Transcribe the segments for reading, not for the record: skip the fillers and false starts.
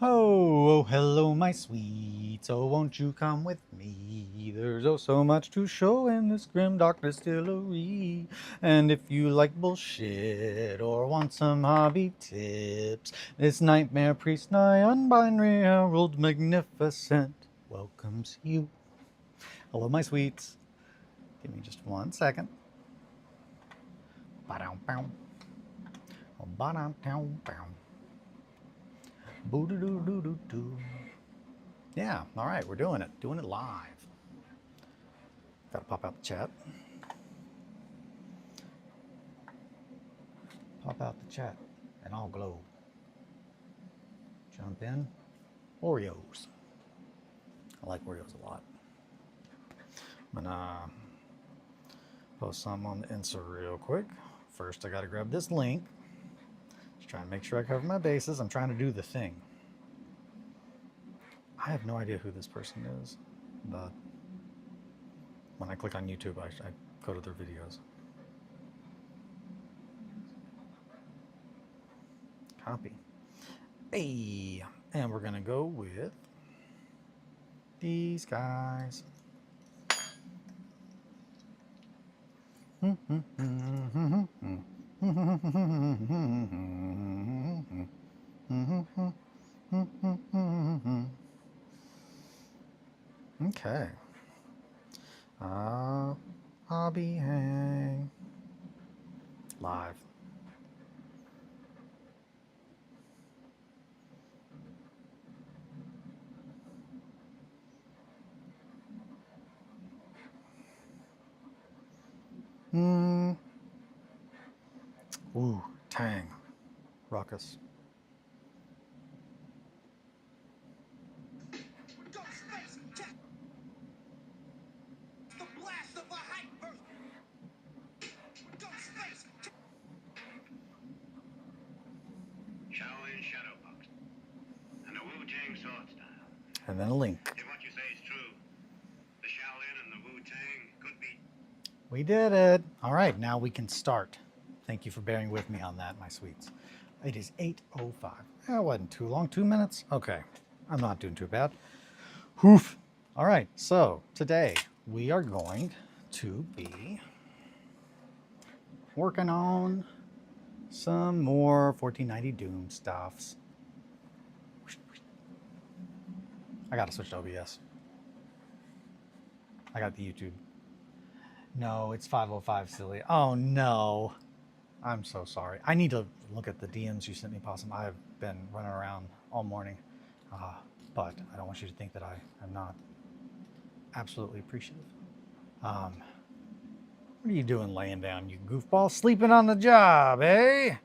Oh, hello, my sweets. Oh, won't you come with me? There's oh so much to show in this grim dark distillery. And if you like bullshit or want some hobby tips, this nightmare priest nigh unbinary herald magnificent welcomes you. Hello, my sweets. Give me just 1 second. Ba-dum-bow. Ba-dum-bow-bow. Boo-doo-doo-doo-doo-doo. Yeah, all right, we're doing it live. Gotta pop out the chat. Pop out the chat and I'll glow. Jump in. Oreos. I like Oreos a lot. I'm gonna post some on the Insta real quick. First, I gotta grab this link. Just trying to make sure I cover my bases. I'm trying to do the thing. I have no idea who this person is, but when I click on YouTube, I go to their videos. Copy. Hey, and we're gonna go with these guys. Okay. Hobby hang live. Ooh, tang. Ruckus. And then a link. If what you say is true, the Shaolin and the Wu-Tang could be... We did it. All right, now we can start. Thank you for bearing with me on that, my sweets. It is 8:05. That wasn't too long. 2 minutes? Okay. I'm not doing too bad. Woof. All right, so today we are going to be working on some more 1490 Doom stuffs. I gotta switch to OBS. I got the YouTube. No, it's 5:05, silly. Oh no. I'm so sorry. I need to look at the DMs you sent me, Possum. I've been running around all morning, but I don't want you to think that I am not absolutely appreciative. What are you doing laying down, you goofball? Sleeping on the job, eh?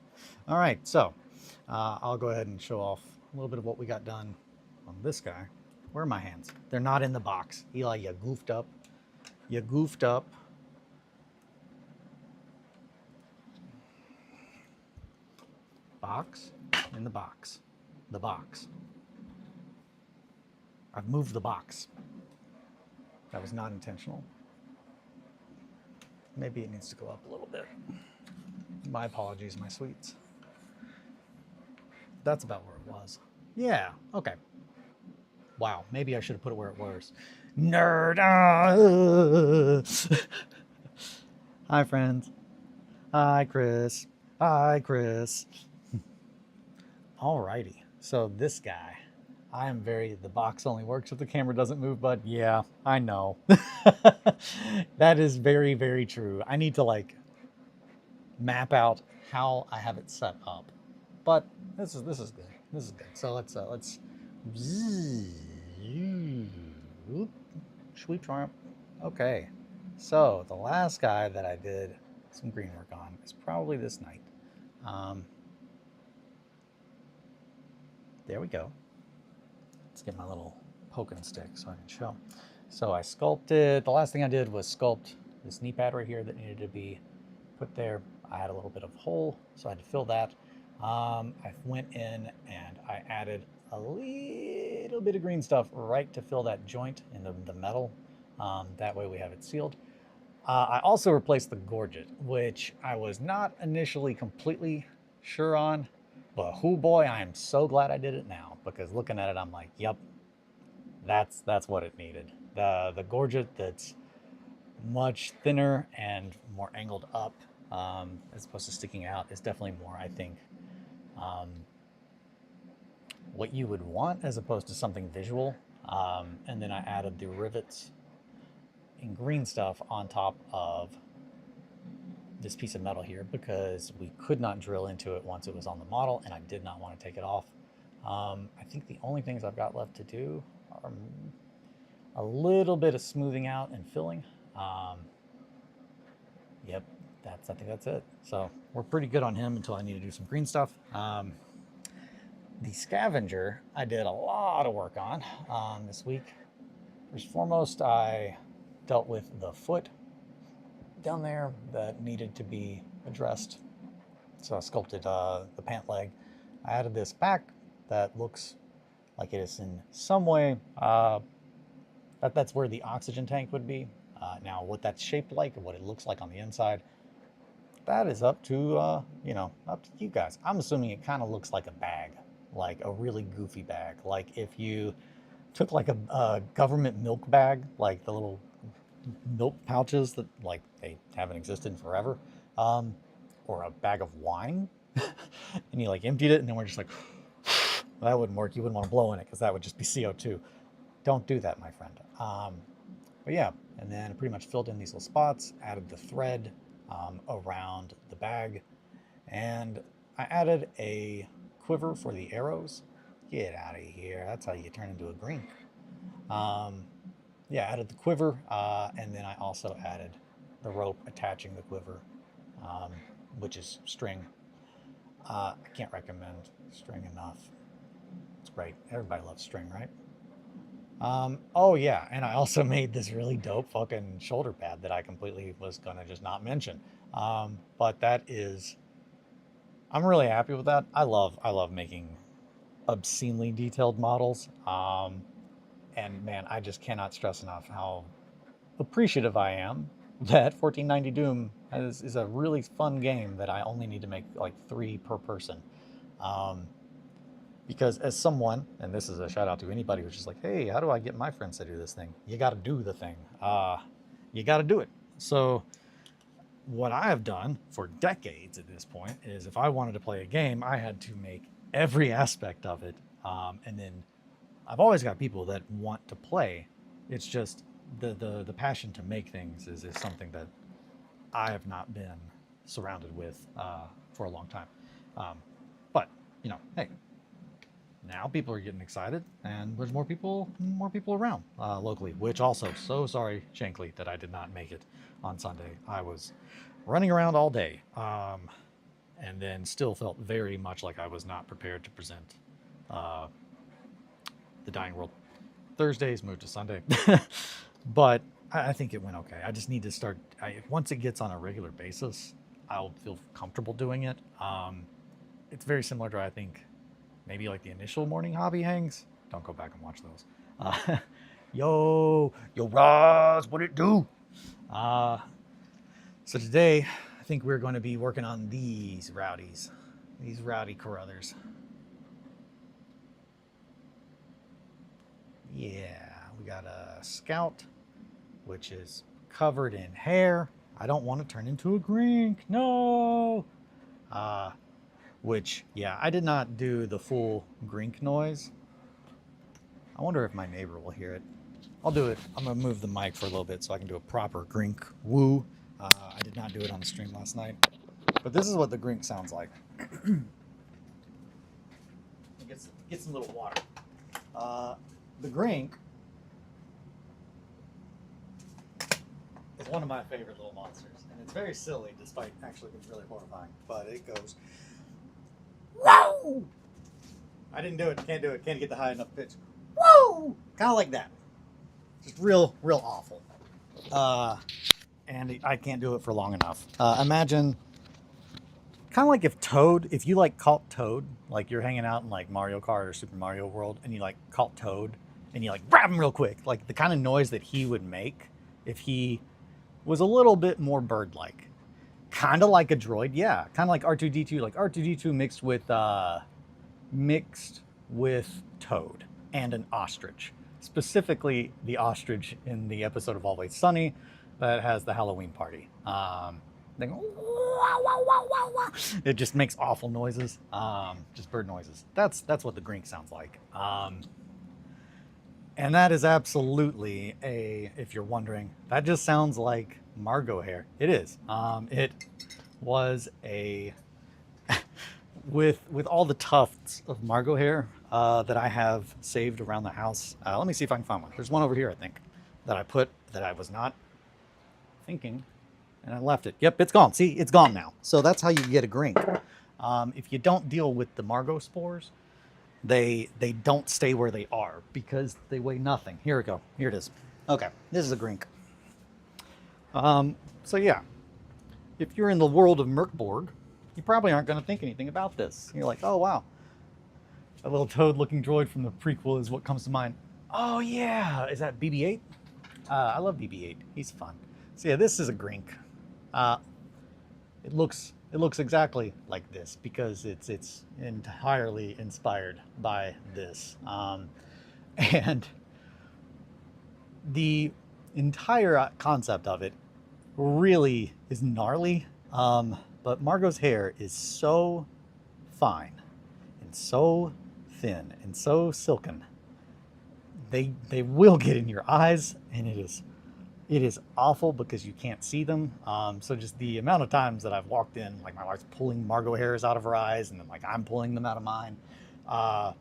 All right, so I'll go ahead and show off a little bit of what we got done on this guy. Where are my hands? They're not in the box. Eli, you goofed up. You goofed up. Box, in the box, the box. I've moved the box. That was not intentional. Maybe it needs to go up a little bit. My apologies, my sweets. That's about where it was. Yeah, okay. Wow, maybe I should have put it where it was. Nerd! Hi, friends. Hi, Chris. Hi, Chris. Alrighty, so this guy, I am the box only works if the camera doesn't move, but yeah, I know. That is very, very true. I need to like map out how I have it set up, but this is good. This is good. So let's sweet triumph. Okay, so the last guy that I did some green work on is probably this night. There we go. Let's get my little poking stick so I can show. So I sculpted, the last thing I did was sculpt this knee pad right here that needed to be put there. I had a little bit of hole, so I had to fill that. I went in and I added a little bit of green stuff right to fill that joint in the metal. That way we have it sealed. I also replaced the gorget, which I was not initially completely sure on. But whoo boy, I am so glad I did it now, because looking at it, I'm like, yep, that's what it needed. The gorget that's much thinner and more angled up, as opposed to sticking out, is definitely more, I think, um, what you would want as opposed to something visual. And then I added the rivets and green stuff on top of this piece of metal here because we could not drill into it once it was on the model, and I did not want to take it off. I think the only things I've got left to do are a little bit of smoothing out and filling. Yep, I think that's it. So we're pretty good on him until I need to do some green stuff. The scavenger I did a lot of work on this week. First and foremost, I dealt with the foot down there that needed to be addressed. So I sculpted the pant leg. I added this back that looks like it is in some way, that's where the oxygen tank would be. Now what that's shaped like and what it looks like on the inside, that is up to, up to you guys. I'm assuming it kind of looks like a bag, like a really goofy bag. Like if you took like a government milk bag, like the little milk pouches that like they haven't existed in forever, or a bag of wine, and you like emptied it, and then we're just like, that wouldn't work. You wouldn't want to blow in it because that would just be CO2. Don't do that, my friend. But yeah, and then pretty much filled in these little spots, added the thread around the bag, and I added a quiver for the arrows. Get out of here. That's how you turn into a green. Yeah, added the quiver, and then I also added the rope attaching the quiver, which is string. I can't recommend string enough. It's great. Everybody loves string, right? Oh yeah, and I also made this really dope fucking shoulder pad that I completely was gonna just not mention. But that is, I'm really happy with that. I love making obscenely detailed models. And man, I just cannot stress enough how appreciative I am that 1490 Doom is a really fun game that I only need to make like 3 per person. Because as someone, and this is a shout out to anybody who's just like, hey, how do I get my friends to do this thing? You got to do the thing. You got to do it. So what I have done for decades at this point is if I wanted to play a game, I had to make every aspect of it. And then I've always got people that want to play. It's just the passion to make things is something that I have not been surrounded with for a long time. But, hey, now people are getting excited, and there's more people around locally, which also, so sorry, Shankly, that I did not make it on Sunday. I was running around all day, and then still felt very much like I was not prepared to present the Dying World. Thursdays moved to Sunday, but I think it went okay. I just need to start, once it gets on a regular basis, I'll feel comfortable doing it. It's very similar to, I think, maybe like the initial morning hobby hangs. Don't go back and watch those. Yo, Roz, what it do? So today, I think we're going to be working on these rowdy Carruthers. Yeah, we got a Scout, which is covered in hair. I don't want to turn into a grink. No. Which, yeah, I did not do the full grink noise. I wonder if my neighbor will hear it. I'll do it. I'm going to move the mic for a little bit so I can do a proper grink woo. I did not do it on the stream last night. But this is what the grink sounds like. Get some little water. The grink is one of my favorite little monsters. And it's very silly, despite actually being really horrifying. But it goes... Whoa! I didn't do it. Can't do it. Can't get the high enough pitch. Whoa! Kind of like that. Just real awful. And I can't do it for long enough. Imagine, kind of like if you like caught Toad, like you're hanging out in like Mario Kart or Super Mario World, and you like caught Toad, and you like grab him real quick, like the kind of noise that he would make if he was a little bit more bird-like. Kind of like a droid, yeah. Kind of like R2-D2, like R2-D2 mixed with mixed with toad and an ostrich. Specifically, the ostrich in the episode of Always Sunny that has the Halloween party. They go, "Wah, wah, wah, wah, wah." It just makes awful noises, just bird noises. That's what the grink sounds like. And that is absolutely if you're wondering, that just sounds like Margot hair. It is. It was with all the tufts of Margot hair that I have saved around the house. Let me see if I can find one. There's one over here, I think, that I was not thinking, and I left it. Yep, it's gone. See, it's gone now. So that's how you get a grink. If you don't deal with the Margot spores, they don't stay where they are because they weigh nothing. Here we go. Here it is. Okay, this is a grink. So yeah, if you're in the world of Merkborg, you probably aren't going to think anything about this. You're like, oh wow, a little toad-looking droid from the prequel is what comes to mind. Oh yeah, is that BB-8? I love BB-8. He's fun. So yeah, this is a grink. It looks exactly like this because it's entirely inspired by this, and the entire concept of it really is gnarly. But Margot's hair is so fine and so thin and so silken. They will get in your eyes, and it is awful because you can't see them. So just the amount of times that I've walked in, like my wife's pulling Margot hairs out of her eyes, and then like I'm pulling them out of mine, kind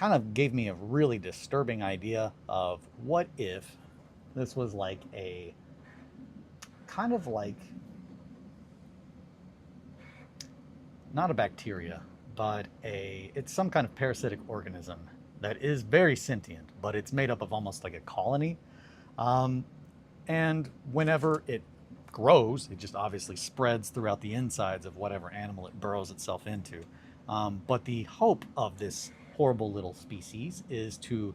of gave me a really disturbing idea of what if this was like a kind of like, not a bacteria, but it's some kind of parasitic organism that is very sentient, but it's made up of almost like a colony. And whenever it grows, it just obviously spreads throughout the insides of whatever animal it burrows itself into. But the hope of this horrible little species is to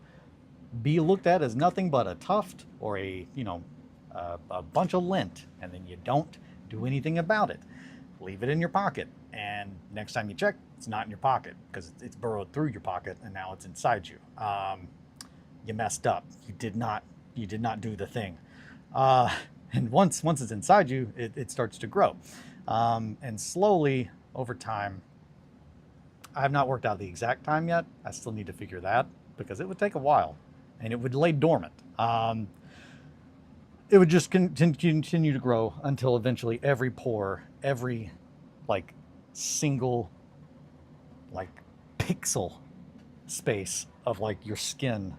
be looked at as nothing but a tuft or a bunch of lint, and then you don't do anything about it. Leave it in your pocket, and next time you check, it's not in your pocket because it's burrowed through your pocket and now it's inside you. You messed up. You did not do the thing. And once it's inside you, it starts to grow, and slowly over time. I have not worked out the exact time yet. I still need to figure that because it would take a while, and it would lay dormant. It would just continue to grow until eventually every pore, every like single like pixel space of like your skin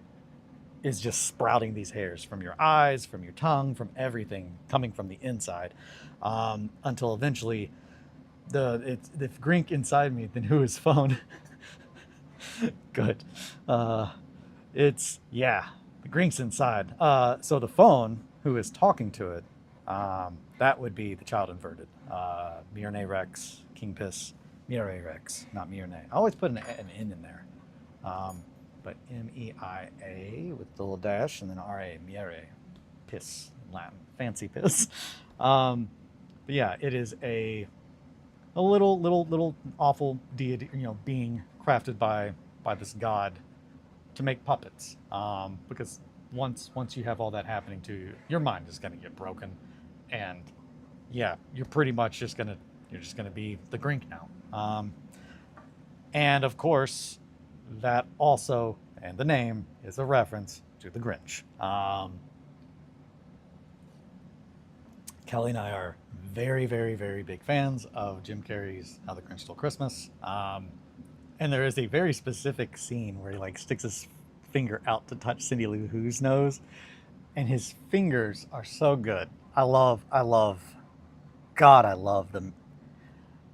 is just sprouting these hairs from your eyes, from your tongue, from everything coming from the inside, until eventually the grink inside me then who is phone. Good. It's the grink's inside. So the phone who is talking to it, that would be the child inverted. Mirne Rex, King Piss, Mire Rex, not Mirne. I always put an N in there. But MEIA with the little dash and then RA, Mire, Piss, Latin, fancy piss. But yeah, it is a little awful deity, being crafted by this god to make puppets. Because once you have all that happening to you, your mind is going to get broken, and yeah, you're pretty much just gonna be the grink now. And of course, that also, and the name is a reference to the Grinch. Kelly and I are very, very, very big fans of Jim Carrey's How the Grinch Stole Christmas. And there is a very specific scene where he like sticks his finger out to touch Cindy Lou Who's nose, and his fingers are so good. I love them.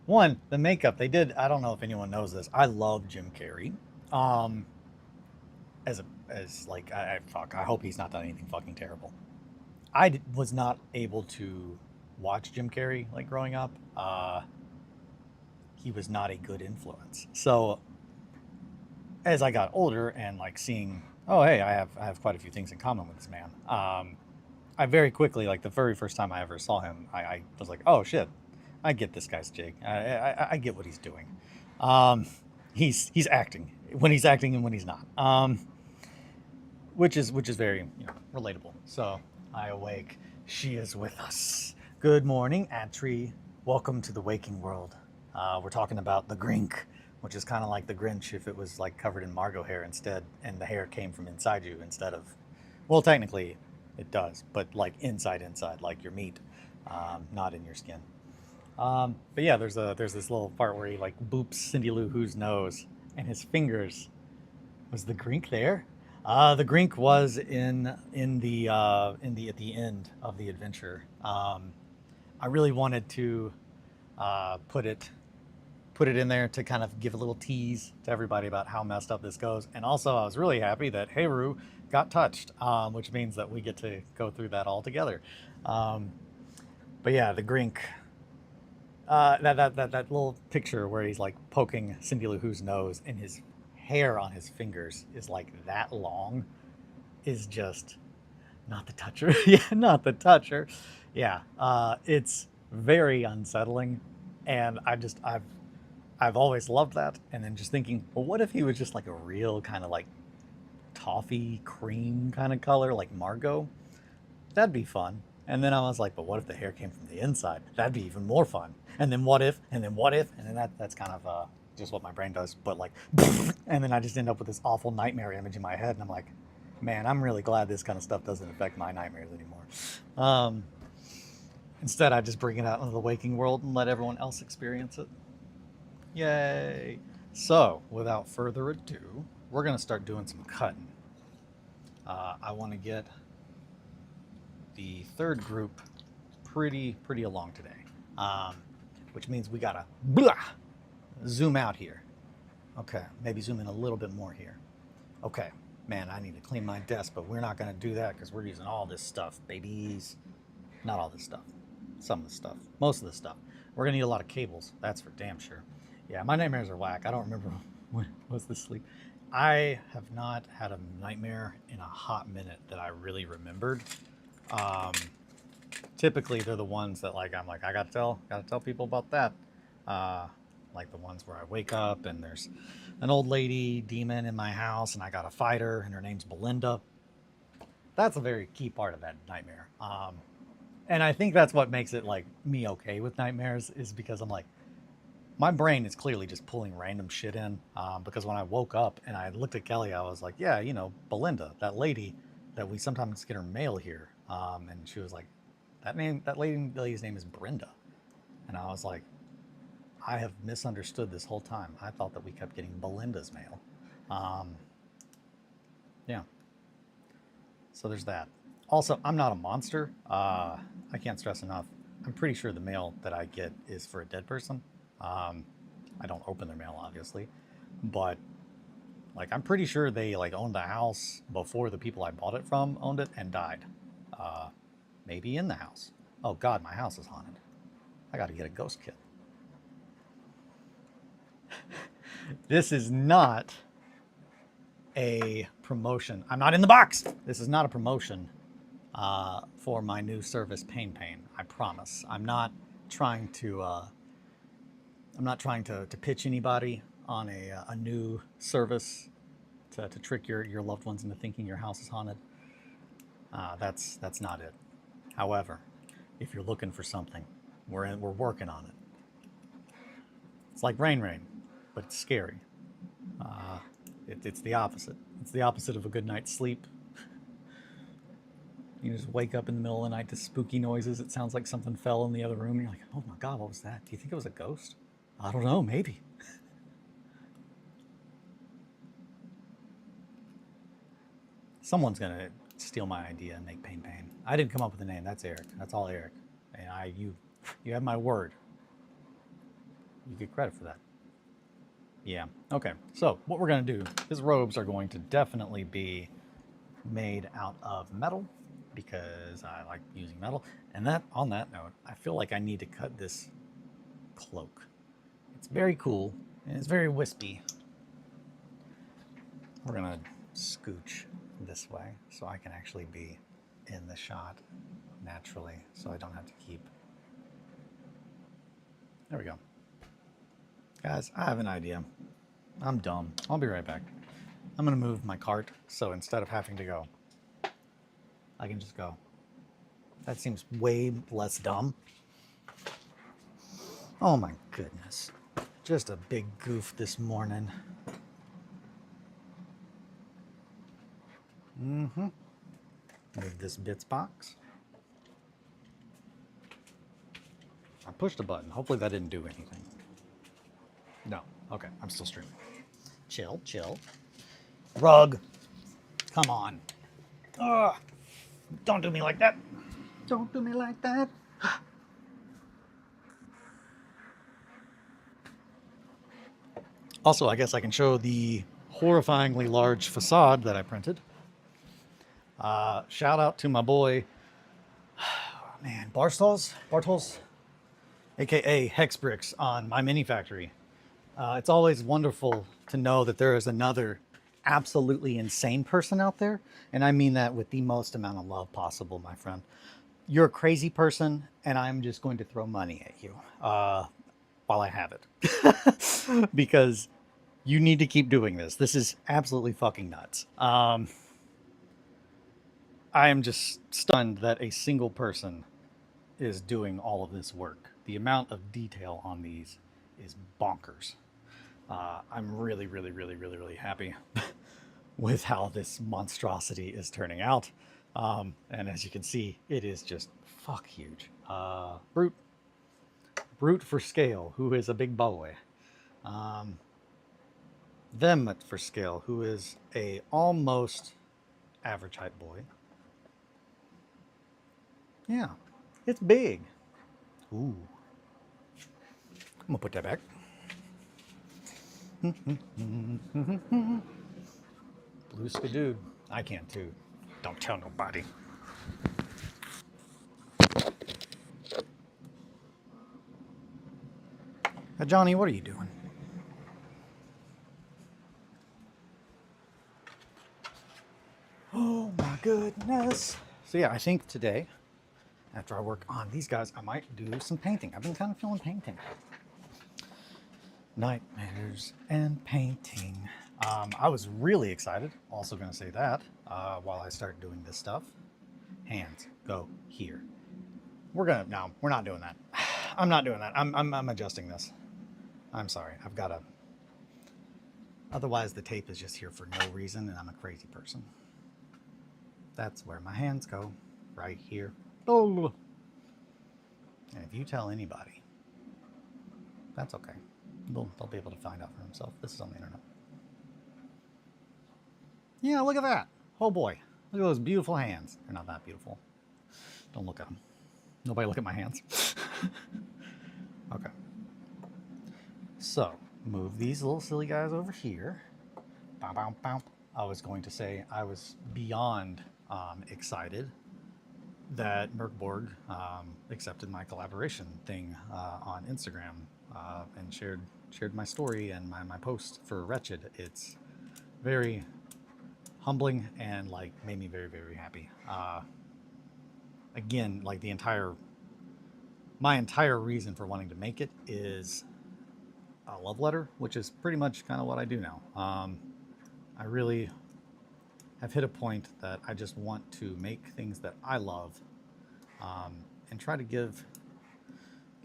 One, the makeup they did. I don't know if anyone knows this. I love Jim Carrey. I hope he's not done anything fucking terrible. I was not able to watch Jim Carrey like growing up. He was not a good influence. So as I got older and like seeing, oh hey, I have quite a few things in common with this man. I very quickly, like the very first time I ever saw him, I was like, oh shit, I get this guy's jig. I get what he's doing. he's acting when he's acting and when he's not. Which is very relatable. So I awake. She is with us. Good morning, Antri. Welcome to the waking world. We're talking about the Grink, which is kind of like the Grinch if it was like covered in Margot hair instead, and the hair came from inside you instead of, well, technically it does, but like inside, like your meat, not in your skin. But yeah, there's this little part where he like boops Cindy Lou Who's nose, and his fingers. Was the Grink there? The Grink was in the at the end of the adventure. I really wanted to put it in there to kind of give a little tease to everybody about how messed up this goes. And also, I was really happy that Heru got touched, which means that we get to go through that all together. Um, but yeah, the Grink. That little picture where he's like poking Cindy Lou Who's nose and his hair on his fingers is like that long is just not the toucher. Yeah, not the toucher. Yeah, it's very unsettling, and I've always loved that. And then just thinking, well, what if he was just like a real kind of like toffee cream kind of color, like Margot? That'd be fun. And then I was like, but what if the hair came from the inside? That'd be even more fun. And then what if? And then what if? And then that's kind of just what my brain does. But like, and then I just end up with this awful nightmare image in my head, and I'm like, man, I'm really glad this kind of stuff doesn't affect my nightmares anymore. Um, Instead, I just bring it out into the waking world and let everyone else experience it. Yay! So, without further ado, we're gonna start doing some cutting. I want to get the third group pretty along today, which means we gotta zoom out here. Okay, maybe zoom in a little bit more here. Okay, man, I need to clean my desk, but we're not gonna do that because we're using all this stuff, babies. Not all this stuff, some of the stuff, most of the stuff. We're gonna need a lot of cables, that's for damn sure. Yeah, my nightmares are whack. I don't remember when was this sleep. I have not had a nightmare in a hot minute that I really remembered. Um, Typically, they're the ones that like I'm like I gotta tell people about that. Like the ones where I wake up and there's an old lady demon in my house and I gotta fight her and her name's Belinda. That's a very key part of that nightmare. And I think that's what makes it like me okay with nightmares is because I'm like my brain is clearly just pulling random shit in. Because when I woke up and I looked at Kelly, I was like, yeah, Belinda, that lady that we sometimes get her mail here. And she was like, lady's name is Brenda. And I was like, I have misunderstood this whole time. I thought that we kept getting Belinda's mail. Um, yeah. So there's that. Also, I'm not a monster. I can't stress enough. I'm pretty sure the mail that I get is for a dead person. I don't open their mail, obviously, but like I'm pretty sure they like owned the house before the people I bought it from owned it and died. Maybe in the house. Oh God, my house is haunted. I got to get a ghost kit. This is not a promotion. I'm not in the box. This is not a promotion for my new service, Pain. I promise. I'm not trying to. I'm not trying to pitch anybody on a new service to trick your loved ones into thinking your house is haunted. That's not it. However, if you're looking for something, we're working on it. It's like Rain, but it's scary. It's the opposite. It's the opposite of a good night's sleep. You just wake up in the middle of the night to spooky noises. It sounds like something fell in the other room. And you're like, oh my God, what was that? Do you think it was a ghost? I don't know, maybe. Someone's going to steal my idea and make Pain. I didn't come up with the name. That's Eric. That's all Eric. And you have my word. You get credit for that. Yeah. Okay. So what we're going to do, his robes are going to definitely be made out of metal because I like using metal. And on that note, I feel like I need to cut this cloak. It's very cool and it's very wispy. We're going to scooch this way so I can actually be in the shot naturally so I don't have to keep. There we go. Guys, I have an idea. I'm dumb. I'll be right back. I'm going to move my cart, so instead of having to go, I can just go. That seems way less dumb. Oh my goodness. Just a big goof this morning. Mm-hmm. Move this bits box. I pushed a button. Hopefully that didn't do anything. No. Okay, I'm still streaming. Chill, chill. Rug. Come on. Ugh. Don't do me like that. Don't do me like that. Also, I guess I can show the horrifyingly large facade that I printed. Shout out to my boy, man, Bartels, aka Hex Bricks on My Mini Factory. It's always wonderful to know that there is another absolutely insane person out there, and I mean that with the most amount of love possible, my friend. You're a crazy person, and I'm just going to throw money at you while I have it, because you need to keep doing this. This is absolutely fucking nuts. I am just stunned that a single person is doing all of this work. The amount of detail on these is bonkers. I'm really, really, really, really, really happy with how this monstrosity is turning out. And as you can see, it is just fuck huge. Brute for scale, who is a big boy. Them for scale, who is a almost average height boy. Yeah, it's big. Ooh. I'm gonna put that back. Blue Skidoo. I can too. Don't tell nobody. Johnny, what are you doing? Oh my goodness. So yeah, I think today, after I work on these guys, I might do some painting. I've been kind of feeling painting. Nightmares and painting. I was really excited, also going to say that, while I start doing this stuff. Hands go here. No, we're not doing that. I'm not doing that. I'm adjusting this. I'm sorry. I've got to. Otherwise, the tape is just here for no reason, and I'm a crazy person. That's where my hands go, right here. Oh. And if you tell anybody, that's okay. They'll be able to find out for themselves. This is on the internet. Yeah, look at that. Oh boy. Look at those beautiful hands. They're not that beautiful. Don't look at them. Nobody look at my hands. Okay. So, move these little silly guys over here. Bow, bow, bow. I was going to say I was beyond excited that Merkborg accepted my collaboration thing on Instagram and shared my story and my post for Wretched. It's very humbling and like made me very, very happy. Again, like my entire reason for wanting to make it is a love letter, which is pretty much kind of what I do now. I really have hit a point that I just want to make things that I love and try to give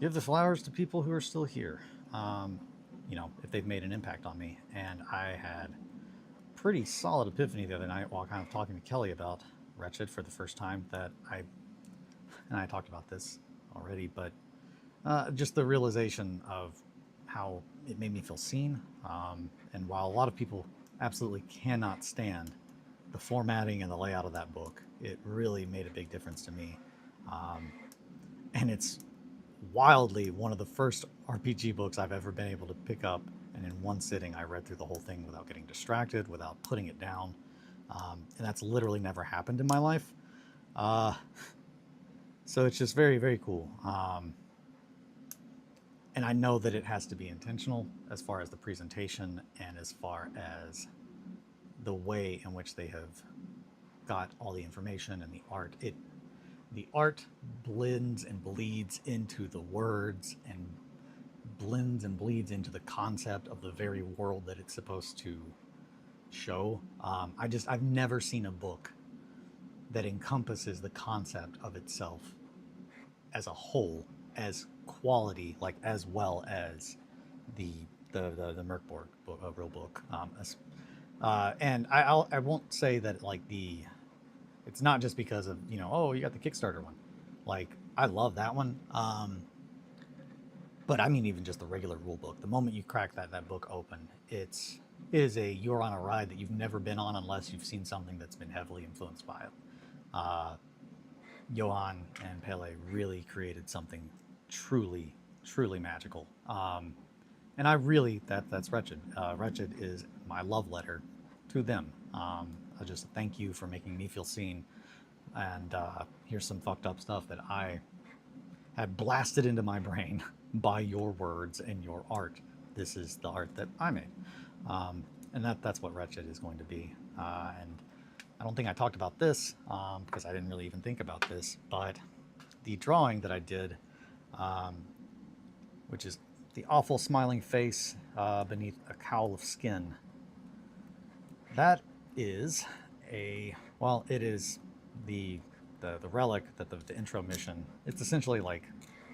the flowers to people who are still here. You know, if they've made an impact on me. And I had pretty solid epiphany the other night while kind of talking to Kelly about Wretched for the first time and I talked about this already, but just the realization of how it made me feel seen. And while a lot of people absolutely cannot stand the formatting and the layout of that book, it really made a big difference to me. And it's wildly one of the first RPG books I've ever been able to pick up, and in one sitting I read through the whole thing without getting distracted, without putting it down. And that's literally never happened in my life. So it's just very, very cool. And I know that it has to be intentional as far as the presentation and as far as the way in which they have got all the information and the art. The art blends and bleeds into the words and blends and bleeds into the concept of the very world that it's supposed to show. I've never seen a book that encompasses the concept of itself as a whole, as quality, like as well as the the Merkborg book, real book. And I won't say that like it's not just because of, you know, oh, you got the Kickstarter one. Like, I love that one. But I mean, even just the regular rule book. The moment you crack that book open, it is you're on a ride that you've never been on unless you've seen something that's been heavily influenced by it. Johan and Pele really created something truly, truly magical. And I really, that's Wretched. Wretched is my love letter to them. I just thank you for making me feel seen. And here's some fucked up stuff that I had blasted into my brain by your words and your art. This is the art that I made. And that's what Wretched is going to be. And I don't think I talked about this because I didn't really even think about this, but the drawing that I did, which is the awful smiling face beneath a cowl of skin, that is it is the relic that the intro mission. It's essentially like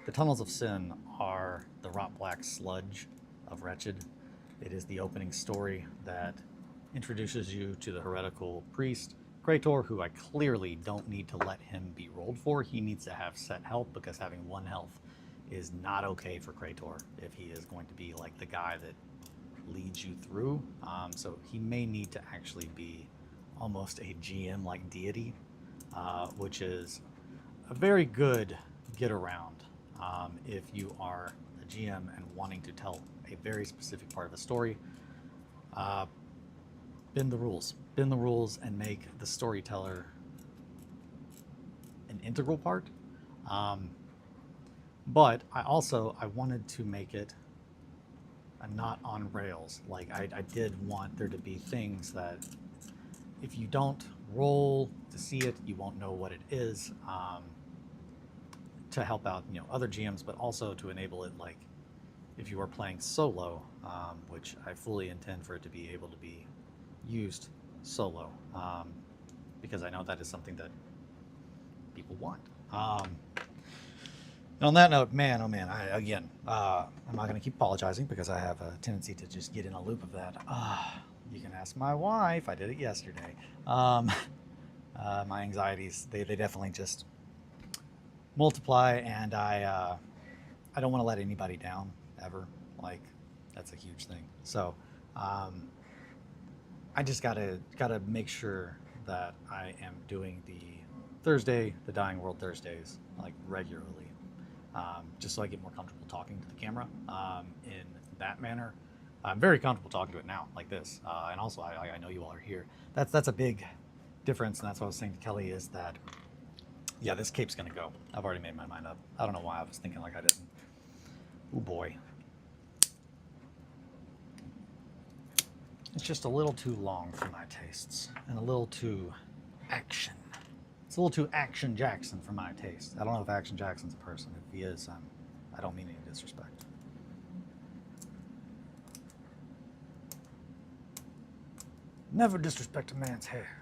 the Tunnels of Sin are the rot black sludge of Wretched. It is the opening story that introduces you to the heretical priest Krator, who I clearly don't need to let him be rolled for. He needs to have set health, because having 1 health is not okay for Krator if he is going to be like the guy that leads you through. So he may need to actually be almost a GM like deity, which is a very good get around if you are a GM and wanting to tell a very specific part of a story. Bend the rules and make the storyteller an integral part. But I wanted to make it not on rails. Like I did want there to be things that if you don't roll to see it, you won't know what it is, to help out, you know, other GMs, but also to enable it, like if you are playing solo, which I fully intend for it to be able to be used solo, because I know that is something that people want. And on that note, man, oh man, I'm not going to keep apologizing because I have a tendency to just get in a loop of that. You can ask my wife. I did it yesterday. My anxieties, they definitely just multiply, and I don't want to let anybody down ever. Like, that's a huge thing. So I just gotta make sure that I am doing the Dying World Thursdays, like, regularly, just so I get more comfortable talking to the camera in that manner. I'm very comfortable talking to it now, like this, and also I know you all are here. That's a big difference, and that's what I was saying to Kelly, is that, yeah, this cape's gonna go. I've already made my mind up. I don't know why I was thinking like I didn't. Oh boy. It's just a little too long for my tastes, and a little too action. It's a little too Action Jackson for my taste. I don't know if Action Jackson's a person. If he is, I don't mean any disrespect. Never disrespect a man's hair.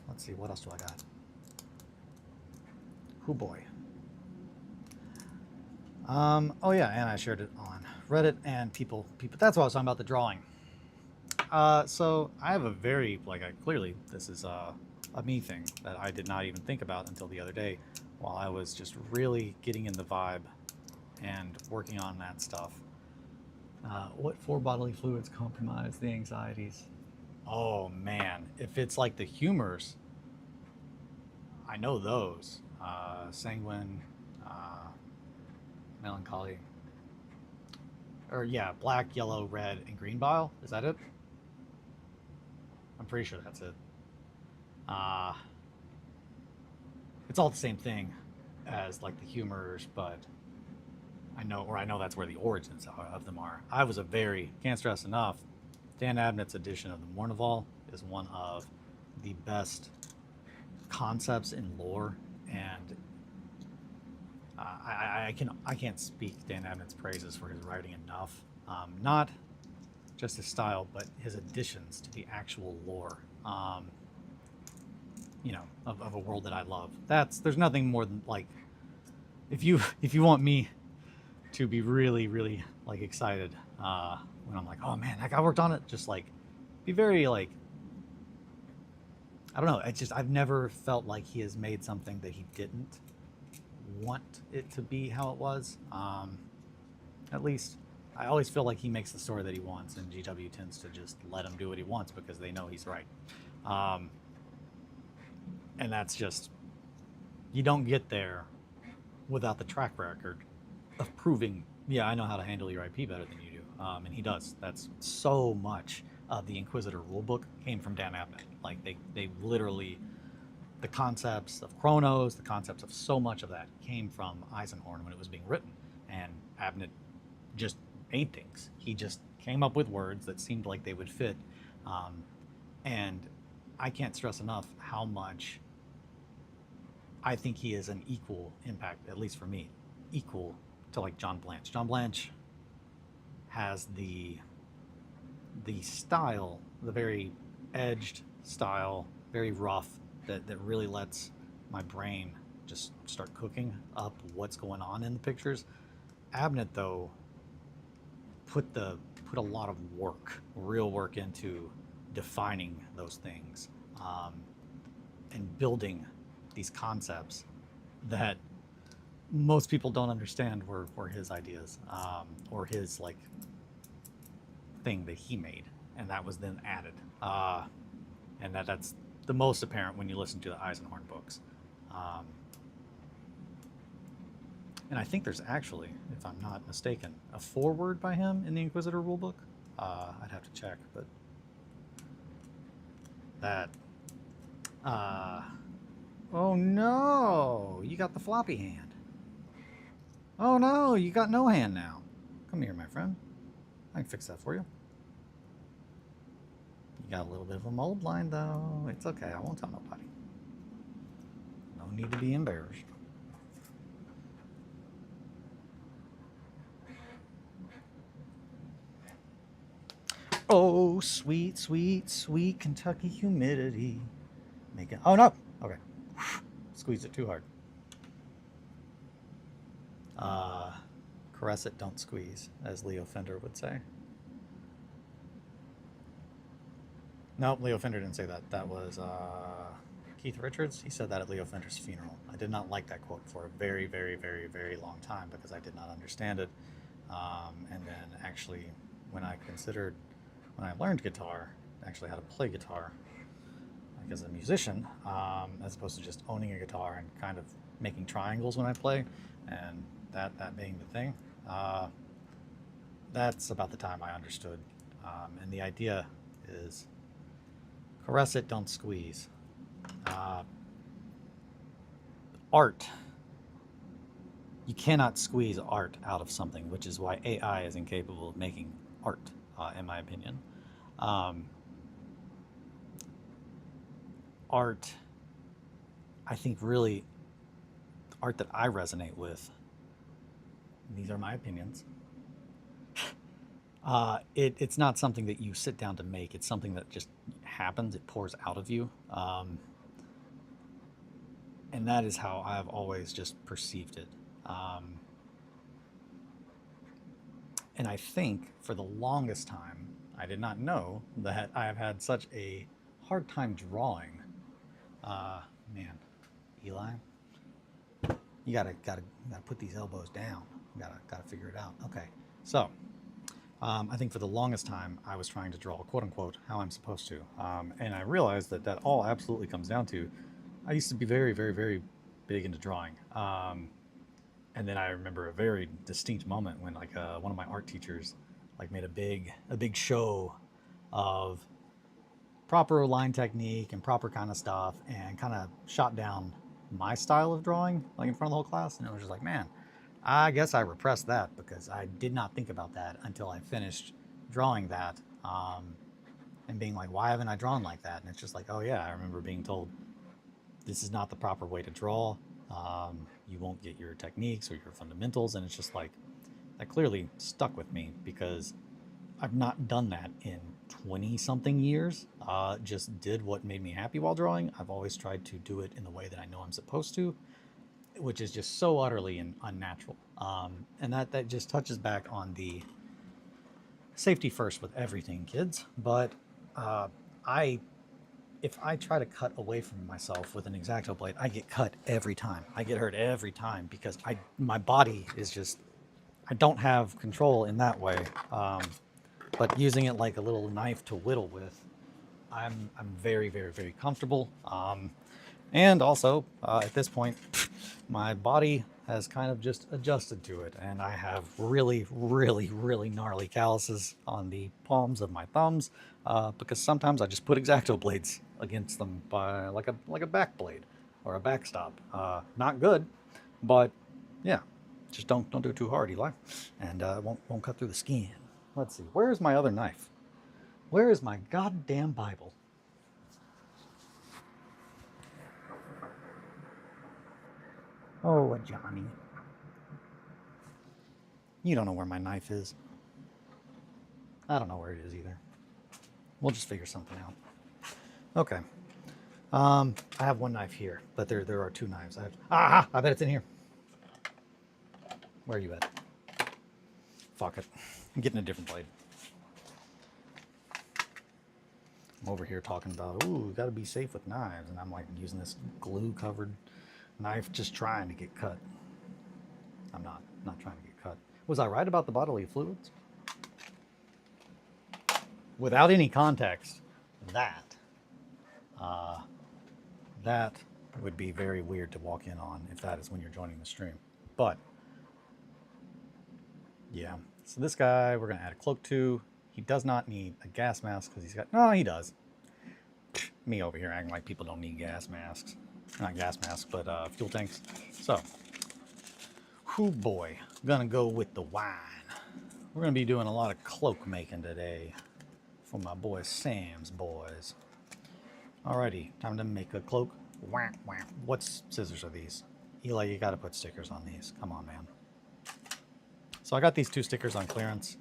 Let's see, what else do I got? Oh boy. Oh yeah, and I shared it on Reddit, and people, that's what I was talking about, the drawing. So I have a very, clearly this is a me thing that I did not even think about until the other day, while I was just really getting in the vibe and working on that stuff. What 4 bodily fluids compromise the anxieties? Oh man, if it's like the humors, I know those. Sanguine, melancholy, or yeah, black, yellow, red, and green bile. Is that it? I'm pretty sure that's it. It's all the same thing as like the humors, but I know that's where the origins of them are. I was can't stress enough, Dan Abnett's edition of the Mournival is one of the best concepts in lore and I can't speak Dan Abnett's praises for his writing enough. Not just his style, but his additions to the actual lore. Of a world that I love. There's nothing more than like, if you want me to be really really like excited when I'm like, oh man, that guy worked on it, just like be very like, I don't know. It's just I've never felt like he has made something that he didn't want it to be how it was. At least I always feel like he makes the story that he wants, and GW tends to just let him do what he wants because they know he's right. And that's just, you don't get there without the track record of proving, yeah, I know how to handle your IP better than you do. And he does. That's so much of the Inquisitor rulebook came from Dan Abnett. Like they literally, the concepts of Chronos, the concepts of so much of that came from Eisenhorn when it was being written. And Abnett just made things. He just came up with words that seemed like they would fit. And I can't stress enough how much I think he is an equal impact, at least for me, equal to like John Blanche. John Blanche has the style, the very edged style, very rough, that really lets my brain just start cooking up what's going on in the pictures. Abnett, though, put a lot of work, real work, into defining those things, and building these concepts that most people don't understand were his ideas, or his like thing that he made, and that was then added, and that's the most apparent when you listen to the Eisenhorn books. And I think there's actually, if I'm not mistaken, a foreword by him in the Inquisitor rulebook. I'd have to check, but that. Oh no! You got the floppy hand. Oh no! You got no hand now. Come here, my friend. I can fix that for you. You got a little bit of a mold line, though. It's okay. I won't tell nobody. No need to be embarrassed. Oh, sweet, sweet, sweet Kentucky humidity. Make it. Oh no. Okay. Squeeze it too hard. Caress it, don't squeeze, as Leo Fender would say. Nope, Leo Fender didn't say that. That was Keith Richards. He said that at Leo Fender's funeral. I did not like that quote for a very, very, very, very long time because I did not understand it. And then actually, when I learned guitar, actually how to play guitar, like as a musician, as opposed to just owning a guitar and kind of making triangles when I play, and that being the thing, that's about the time I understood. And the idea is, caress it, don't squeeze. Art. You cannot squeeze art out of something, which is why AI is incapable of making art, in my opinion. Art, I think really, art that I resonate with, these are my opinions, it's not something that you sit down to make. It's something that just happens. It pours out of you. And that is how I've always just perceived it. And I think for the longest time, I did not know that I have had such a hard time drawing. Man, Eli, you gotta put these elbows down. Gotta figure it out. Okay, so I think for the longest time I was trying to draw, quote unquote, how I'm supposed to, and I realized that all absolutely comes down to, I used to be very, very, very big into drawing, and then I remember a very distinct moment when like one of my art teachers like made a big show of proper line technique and proper kind of stuff, and kind of shot down my style of drawing like in front of the whole class. And it was just like, man, I guess I repressed that because I did not think about that until I finished drawing that, and being like, why haven't I drawn like that? And it's just like, oh yeah, I remember being told this is not the proper way to draw. You won't get your techniques or your fundamentals, and it's just like that clearly stuck with me because I've not done that in 20 something years. Just did what made me happy while drawing. I've always tried to do it in the way that I know I'm supposed to, which is just so utterly unnatural. And that just touches back on the safety first with everything, kids. But I if I try to cut away from myself with an X-Acto blade, I get cut every time. I get hurt every time because my body is just, I don't have control in that way. But using it like a little knife to whittle with, I'm very, very, very comfortable. And also, at this point, my body has kind of just adjusted to it, and I have really, really, really gnarly calluses on the palms of my thumbs because sometimes I just put X-Acto blades against them by like a back blade or a backstop. Not good, but yeah, just don't do it too hard, Eli, and it won't cut through the skin. Let's see, where is my other knife? Where is my goddamn Bible? Oh, Johnny. You don't know where my knife is. I don't know where it is either. We'll just figure something out. Okay. I have one knife here, but there are two knives. I bet it's in here. Where are you at? Fuck it. I'm getting a different blade. I'm over here talking about, ooh, gotta be safe with knives, and I'm like using this glue-covered knife, just trying to get cut. I'm not trying to get cut. Was I right about the bodily fluids? Without any context, that would be very weird to walk in on if that is when you're joining the stream. But yeah, so this guy we're gonna add a cloak to. He does not need a gas mask because he's got, no, he does. Me over here acting like people don't need gas masks. Not gas masks, but fuel tanks. So, whoo boy, gonna go with the wine. We're gonna be doing a lot of cloak making today for my boy Sam's boys. Alrighty, time to make a cloak. Wah, wah. What scissors are these? Eli, you gotta put stickers on these. Come on, man. So I got these two stickers on clearance.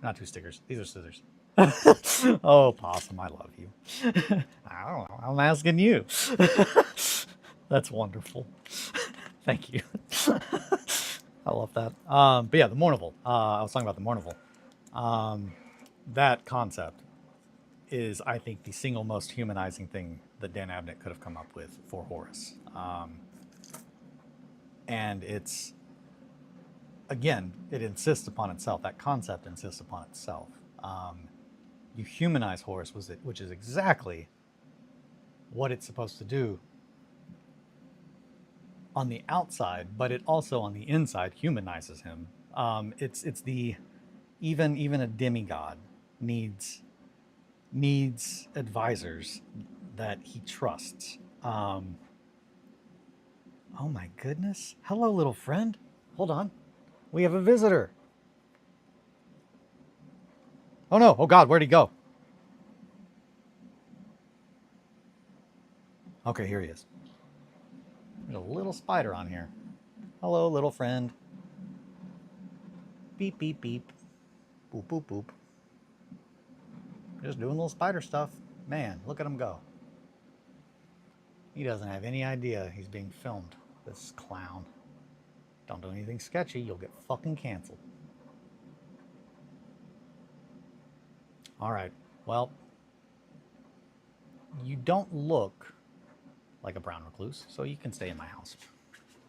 Not two stickers. These are scissors. Oh, Possum, I love you. I don't know. I'm asking you. That's wonderful. Thank you. I love that. But yeah, the Mournival. I was talking about the Mournival. That concept is, I think, the single most humanizing thing that Dan Abnett could have come up with for Horus. And it's, again, it insists upon itself. That concept insists upon itself. You humanize Horus, which is exactly what it's supposed to do on the outside, but it also on the inside humanizes him. It's the even a demigod needs advisors that he trusts. Oh my goodness! Hello, little friend. Hold on, we have a visitor. Oh no! Oh God, where'd he go? Okay, here he is. There's a little spider on here. Hello, little friend. Beep, beep, beep. Boop, boop, boop. Just doing little spider stuff. Man, look at him go. He doesn't have any idea he's being filmed. This clown. Don't do anything sketchy, you'll get fucking canceled. Alright, well, you don't look like a brown recluse, so you can stay in my house.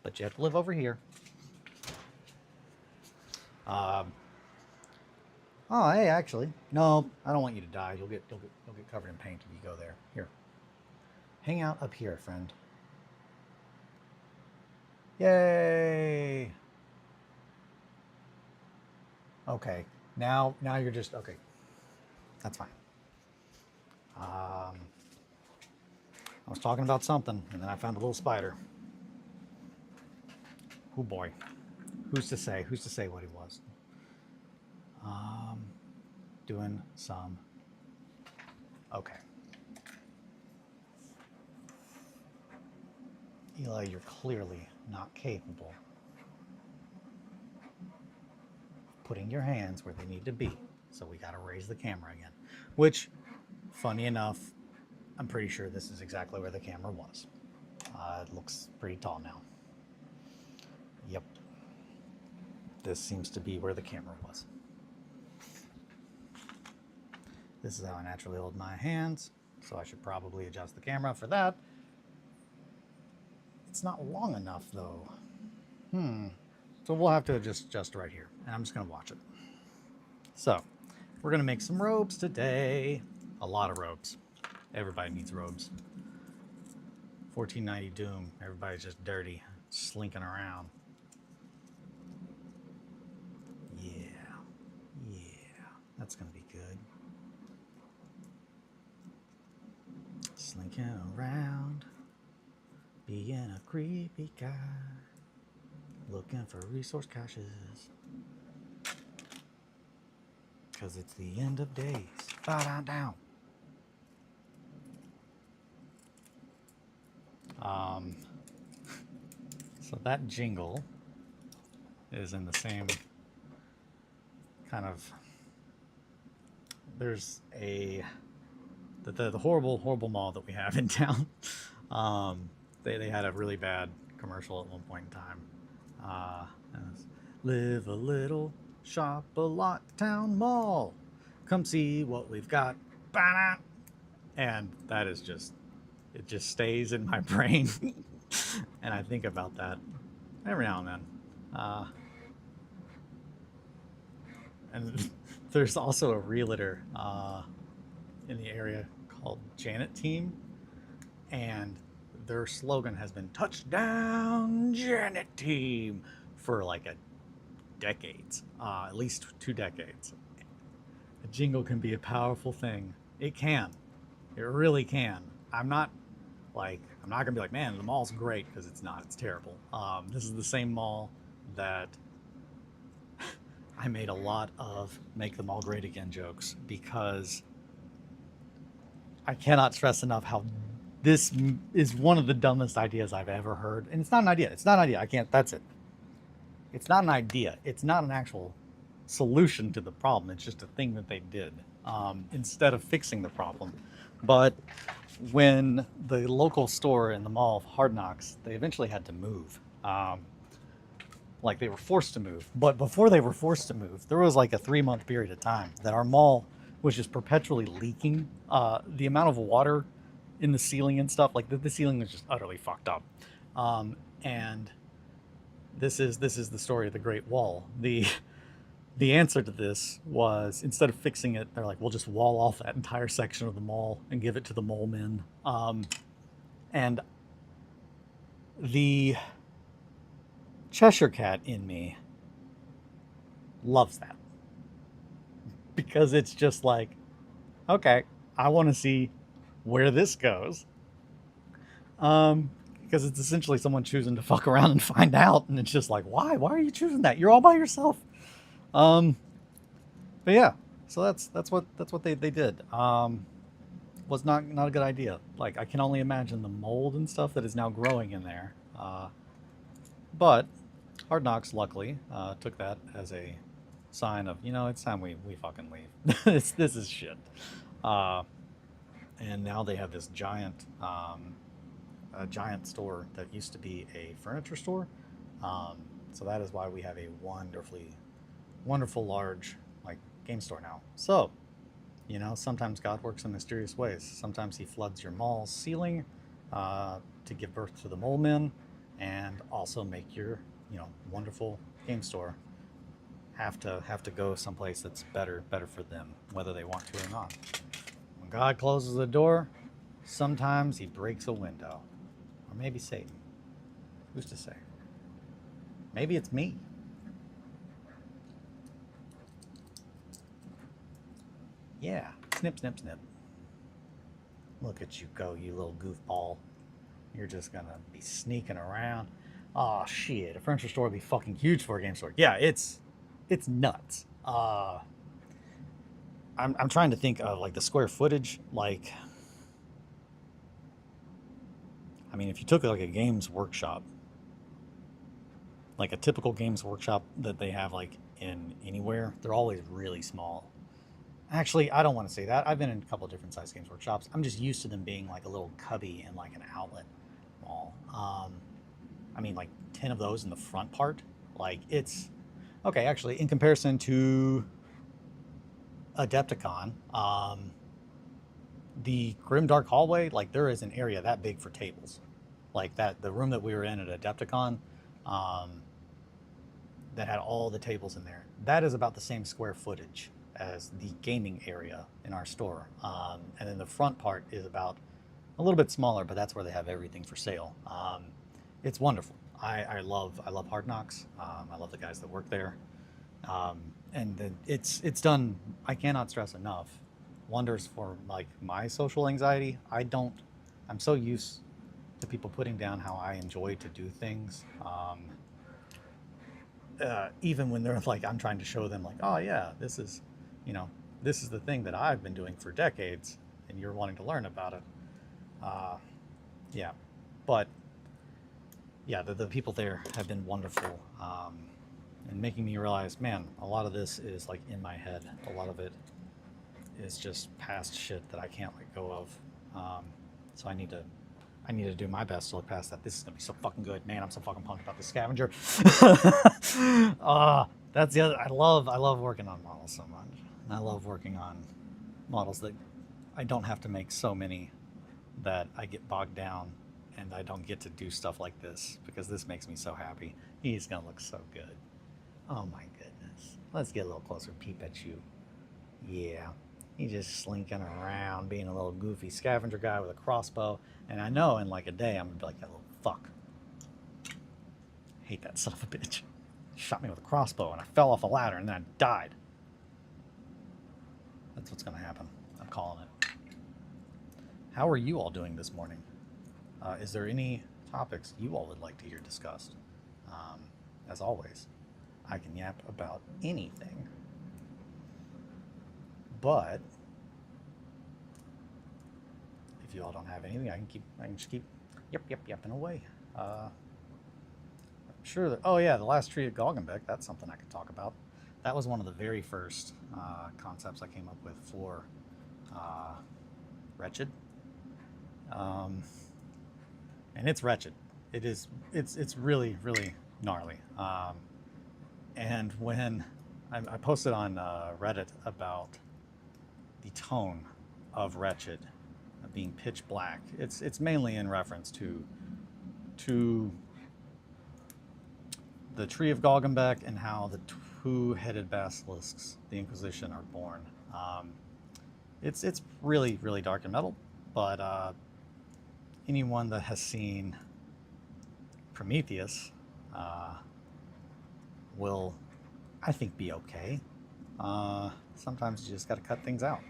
But you have to live over here. Oh, hey, actually, no, I don't want you to die. You'll get covered in paint if you go there. Here, hang out up here, friend. Yay! Okay, now you're just okay. That's fine. I was talking about something, and then I found a little spider. Oh boy, who's to say? Who's to say what he was? Doing some. Okay. Eli, you're clearly not capable of putting your hands where they need to be. So we got to raise the camera again. Which, funny enough, I'm pretty sure this is exactly where the camera was. It looks pretty tall now. Yep. This seems to be where the camera was. This is how I naturally hold my hands, so I should probably adjust the camera for that. It's not long enough, though. So we'll have to adjust right here, and I'm just going to watch it. So, we're going to make some robes today. A lot of robes. Everybody needs robes. 1490 Doom. Everybody's just dirty, slinking around. Yeah. That's going to be good. Slinking around, being a creepy guy, looking for resource caches. Cause it's the end of days. Down. So that jingle is in the same kind of. There's the horrible mall that we have in town. They had a really bad commercial at one point in time. Live a little, shop a lot, town mall. Come see what we've got. And that is just, it just stays in my brain. And I think about that every now and then. And there's also a realtor in the area called Janet Team, and their slogan has been "Touchdown Janet Team" for like decades, at least 2 decades. A jingle can be a powerful thing. It can. It really can. I'm not gonna be like, man, the mall's great, because it's not. It's terrible. This is the same mall that I made a lot of make the mall great again jokes, because I cannot stress enough how this is one of the dumbest ideas I've ever heard. And it's not an idea. It's not an idea. I can't, that's it. It's not an idea. It's not an actual solution to the problem. It's just a thing that they did instead of fixing the problem. But when the local store in the mall of Hard Knocks, they eventually had to move. Like they were forced to move. But before they were forced to move, there was like a 3-month period of time that our mall was just perpetually leaking. The amount of water in the ceiling and stuff, like the ceiling was just utterly fucked up. And this is the story of the Great Wall. The answer to this was, instead of fixing it, they're like, we'll just wall off that entire section of the mall and give it to the mole men. And the Cheshire Cat in me loves that, because it's just like, okay, I want to see where this goes. Because it's essentially someone choosing to fuck around and find out, and it's just like, why are you choosing that? You're all by yourself. But yeah, so that's what they did. Was not a good idea. Like, I can only imagine the mold and stuff that is now growing in there. But Hard Knocks, luckily, took that as a sign of, it's time we fucking leave. this is shit. And now they have this giant store that used to be a furniture store. So that is why we have a wonderful large game store now. So, sometimes God works in mysterious ways. Sometimes he floods your mall's ceiling to give birth to the mole men, and also make your wonderful game store have to go someplace that's better for them, whether they want to or not. When God closes a door, sometimes he breaks a window. Or maybe Satan. Who's to say? Maybe it's me. Yeah. Snip, snip, snip. Look at you go, you little goofball. You're just gonna be sneaking around. Oh shit, a furniture store would be fucking huge for a game store. Yeah, it's nuts. I'm trying to think of the square footage. I mean, if you took like a Games Workshop, like a typical Games Workshop that they have like in anywhere, they're always really small. Actually, I don't want to say that. I've been in a couple of different size Games Workshops. I'm just used to them being like a little cubby in like an outlet mall. I mean, like 10 of those in the front part. Like it's okay. Actually, in comparison to Adepticon, the Grimdark hallway, like there is an area that big for tables. Like that, the room that we were in at Adepticon, um, that had all the tables in there. That is about the same square footage as the gaming area in our store. And then the front part is about a little bit smaller, but that's where they have everything for sale. It's wonderful. I love Hard Knocks. I love the guys that work there. And then it's done. I cannot stress enough wonders for like my social anxiety. I'm so used to people putting down how I enjoy to do things. Even when they're like, I'm trying to show them like, oh yeah, you know, this is the thing that I've been doing for decades, and you're wanting to learn about it. Uh, yeah, but yeah, the people there have been wonderful, and making me realize, man, a lot of this is like in my head. A lot of it is just past shit that I can't let go of. So I need to do my best to look past that. This is gonna be so fucking good, man. I'm so fucking pumped about the scavenger. That's the other. I love working on models so much. And I love working on models that I don't have to make so many that I get bogged down and I don't get to do stuff like this because this makes me so happy. He's gonna look so good. Oh my goodness. Let's get a little closer peep at you. Yeah. He's just slinking around, being a little goofy scavenger guy with a crossbow. And I know in like a day, I'm gonna be like, that little fuck. Hate that son of a bitch. Shot me with a crossbow and I fell off a ladder and then I died. That's what's gonna happen. I'm calling it. How are you all doing this morning? Is there any topics you all would like to hear discussed? As always, I can yap about anything. But if you all don't have anything, I can just keep yapping away. I'm sure that, oh yeah, the last tree at Galgenbeck, that's something I could talk about. That was one of the very first concepts I came up with for Wretched. And it's wretched. It's really, really gnarly. And when I posted on Reddit about the tone of Wretched being pitch black, it's mainly in reference to the Tree of Galgenbeck and how the two-headed basilisks, the Inquisition, are born. It's really, really dark and metal, but anyone that has seen Prometheus will, I think, be okay. Sometimes you just got to cut things out.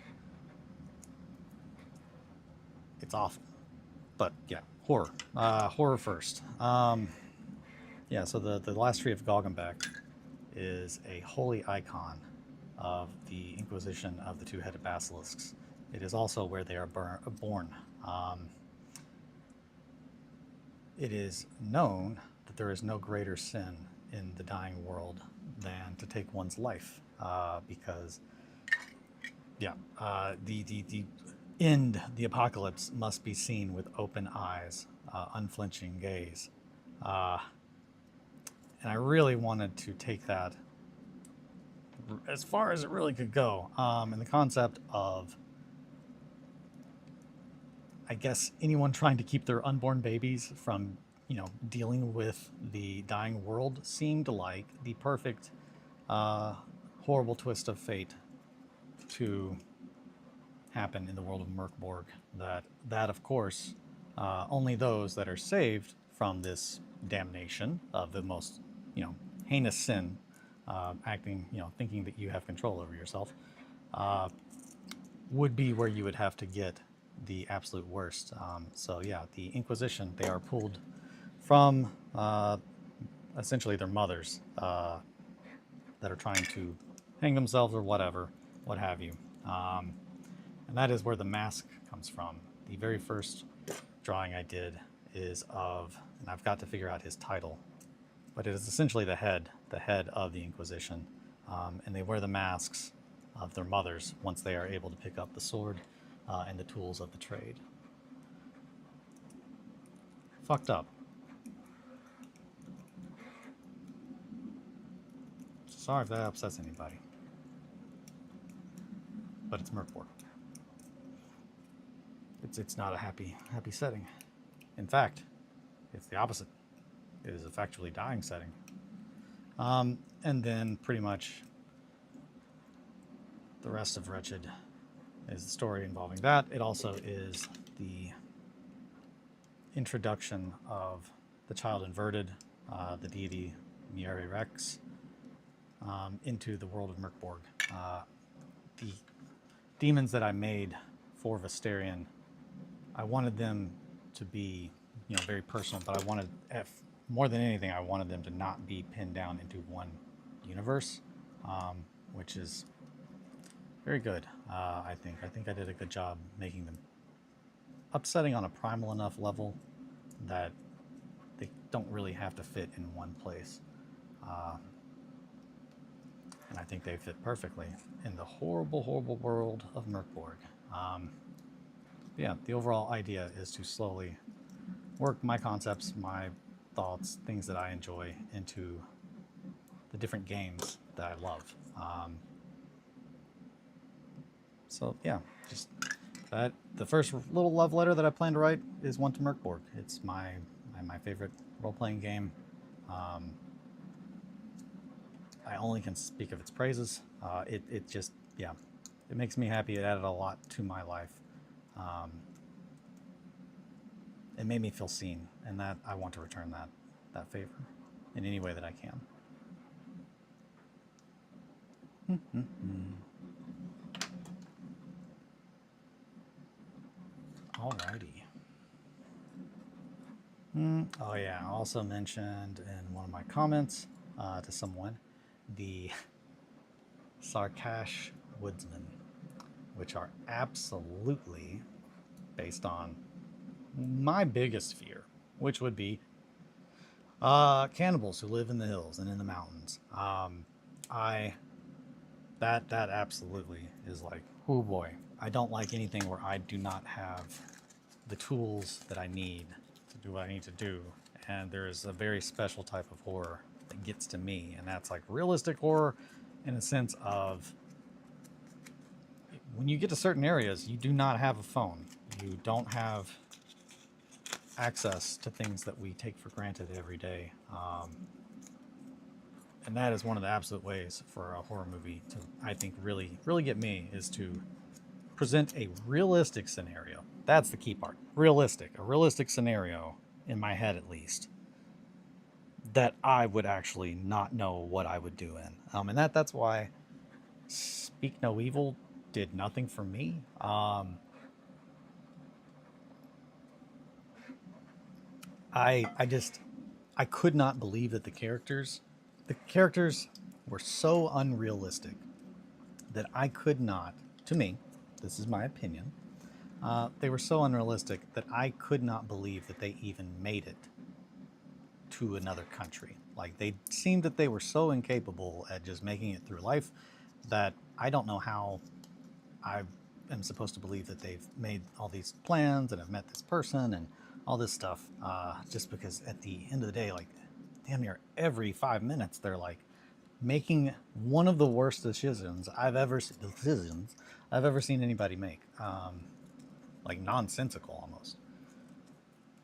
It's awful, but yeah, horror. Horror first. Yeah, so the last tree of Galgenbeck is a holy icon of the Inquisition of the two-headed basilisks. It is also where they are born. It is known that there is no greater sin in the dying world than to take one's life, because, yeah, the end, the apocalypse, must be seen with open eyes, unflinching gaze. And I really wanted to take that as far as it really could go, in the concept of, I guess, anyone trying to keep their unborn babies from, dealing with the dying world seemed like the perfect, horrible twist of fate to happen in the world of Merkborg. That of course, only those that are saved from this damnation of the most, heinous sin, thinking that you have control over yourself, would be where you would have to get the absolute worst. So yeah, the Inquisition, they are pulled from essentially their mothers that are trying to hang themselves or whatever, what have you. And that is where the mask comes from. The very first drawing I did is of, and I've got to figure out his title, but it is essentially the head of the Inquisition, and they wear the masks of their mothers once they are able to pick up the sword and the tools of the trade. Fucked up. Sorry if that upsets anybody, but it's Merkborg. It's not a happy setting. In fact, it's the opposite. It is a factually dying setting. And then pretty much the rest of Wretched is the story involving that. It also is the introduction of the child inverted, the deity Nieri Rex, into the world of Merkborg. The demons that I made for Vestarian, I wanted them to be, very personal, but I wanted, more than anything, I wanted them to not be pinned down into one universe, which is very good, I think. I think I did a good job making them upsetting on a primal enough level that they don't really have to fit in one place. And I think they fit perfectly in the horrible, horrible world of Merkborg. Yeah, the overall idea is to slowly work my concepts, my thoughts, things that I enjoy into the different games that I love. So yeah, just that. The first little love letter that I plan to write is one to Merkborg. It's my favorite role-playing game. I only can speak of its praises. It just, yeah, it makes me happy. It added a lot to my life. It made me feel seen, and that I want to return that favor in any way that I can. Alrighty. Oh yeah, I also mentioned in one of my comments to someone the Sarkash Woodsmen, which are absolutely based on my biggest fear, which would be cannibals who live in the hills and in the mountains. That absolutely is like, oh boy, I don't like anything where I do not have the tools that I need to do what I need to do. And there is a very special type of horror that gets to me, and that's like realistic horror in a sense of when you get to certain areas, you do not have a phone. You don't have access to things that we take for granted every day. And that is one of the absolute ways for a horror movie to, I think, really get me, is to present a realistic scenario. That's the key part. Realistic. A realistic scenario, in my head at least, that I would actually not know what I would do in. And that's why Speak No Evil did nothing for me. I could not believe that the characters were so unrealistic that I could not, to me, this is my opinion, they were so unrealistic that I could not believe that they even made it to another country. Like, they seemed that they were so incapable at just making it through life that I don't know how I am supposed to believe that they've made all these plans and have met this person and all this stuff, just because at the end of the day, like, damn near every 5 minutes, they're like making one of the worst decisions I've ever seen anybody make. Like nonsensical almost.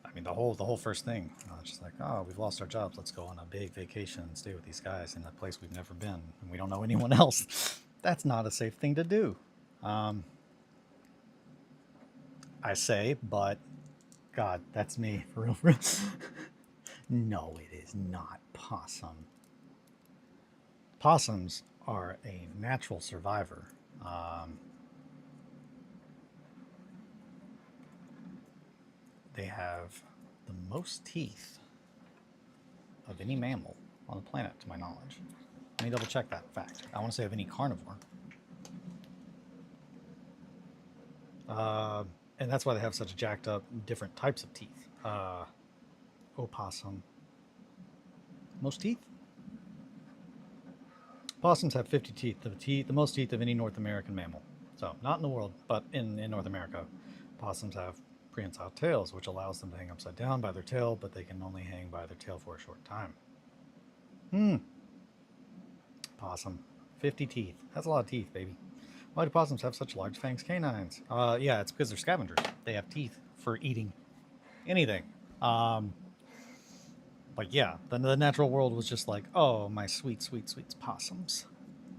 I mean, the whole first thing, just like, oh, we've lost our jobs. Let's go on a big vacation and stay with these guys in a place we've never been, and we don't know anyone else. That's not a safe thing to do. I say, but God, that's me for real. No, it is not possum. Possums are a natural survivor. They have the most teeth of any mammal on the planet, to my knowledge. Let me double check that fact. I want to say of any carnivore. And that's why they have such jacked up different types of teeth. opossum. Most teeth? Possums have 50 teeth, the most teeth of any North American mammal. So, not in the world, but in North America. Possums have prehensile tails, which allows them to hang upside down by their tail, but they can only hang by their tail for a short time. Possum. 50 teeth. That's a lot of teeth, baby. Why do possums have such large fangs canines? Yeah, it's because they're scavengers. They have teeth for eating anything. But yeah, the natural world was just like, oh, my sweet, sweet, sweet possums.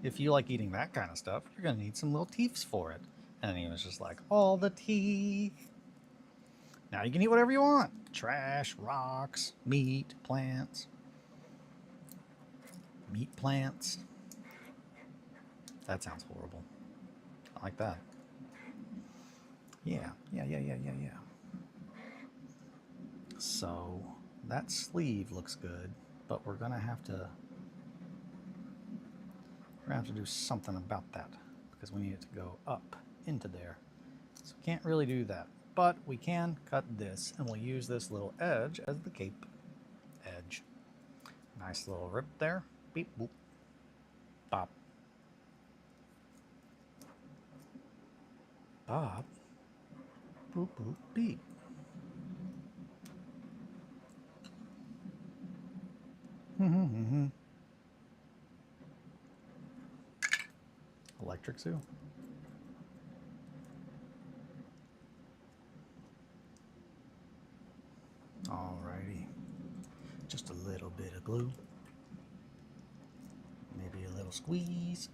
If you like eating that kind of stuff, you're going to need some little teeths for it. And he was just like, all the teeth. Now you can eat whatever you want. Trash, rocks, meat, plants. Meat plants. That sounds horrible. I like that. Yeah. So that sleeve looks good, but we're gonna have to do something about that because we need it to go up into there. So we can't really do that, but we can cut this, and we'll use this little edge as the cape edge. Nice little rip there. Beep boop. Bop. Bop. Boop boop beep. Electric Zoo. Alrighty. Just a little bit of glue. Maybe a little squeeze.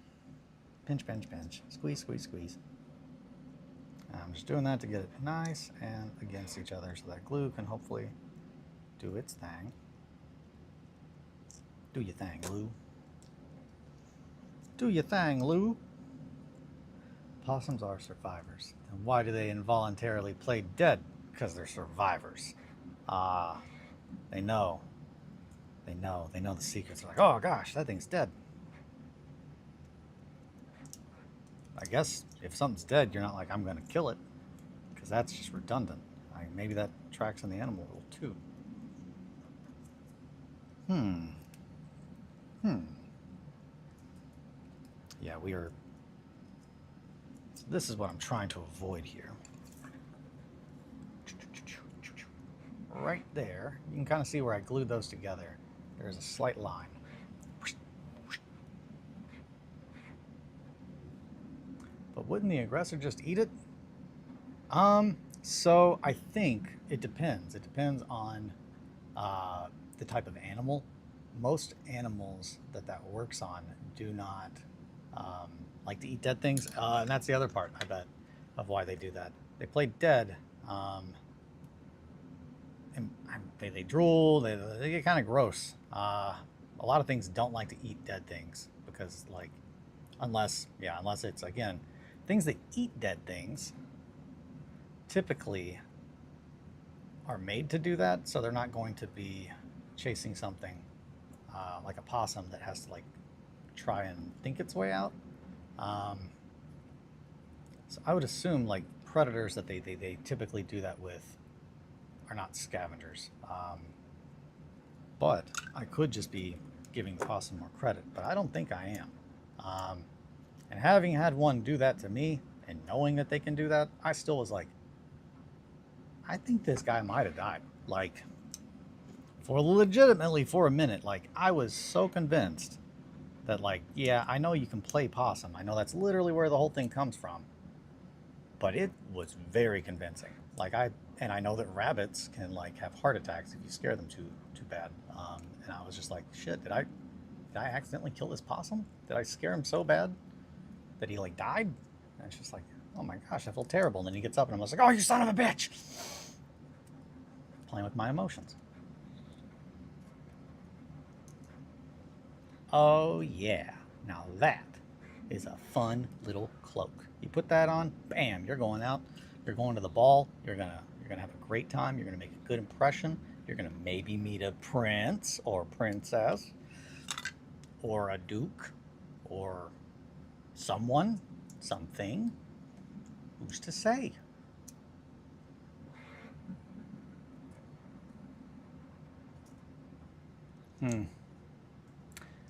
Pinch, pinch, pinch. Squeeze, squeeze, squeeze. I'm just doing that to get it nice and against each other so that glue can hopefully do its thing. Do your thing, Lou. Do your thing, Lou. Possums are survivors. And why do they involuntarily play dead? Because they're survivors. They know. They know the secrets. They're like, oh gosh, that thing's dead. I guess if something's dead, you're not like, I'm going to kill it. Because that's just redundant. Maybe that tracks in the animal world too. Yeah, we are... This is what I'm trying to avoid here. Right there. You can kind of see where I glued those together. There's a slight line. But wouldn't the aggressor just eat it? So I think it depends. It depends on the type of animal. Most animals that works on do not like to eat dead things. And that's the other part, I bet, of why they do that. They play dead. And they drool. They get kind of gross. A lot of things don't like to eat dead things because, like, unless it's, again, things that eat dead things typically are made to do that, so they're not going to be chasing something like a possum that has to, like, try and think its way out. So I would assume, like, predators that they typically do that with are not scavengers. But I could just be giving the possum more credit, but I don't think I am. And having had one do that to me and knowing that they can do that, I still was like, I think this guy might have died. Like, legitimately for a minute, like, I was so convinced that, like, yeah, I know you can play possum. I know that's literally where the whole thing comes from. But it was very convincing. Like, I know that rabbits can, like, have heart attacks if you scare them too bad. And I was just like, shit, did I accidentally kill this possum? Did I scare him so bad that he, like, died? And it's just like, oh my gosh, I feel terrible. And then he gets up and I'm just like, oh, you son of a bitch! Playing with my emotions. Oh yeah, now that is a fun little cloak. You put that on, bam, you're going out, you're going to the ball, you're gonna have a great time, you're gonna make a good impression, you're gonna maybe meet a prince or princess or a duke or someone, something. Who's to say? Hmm.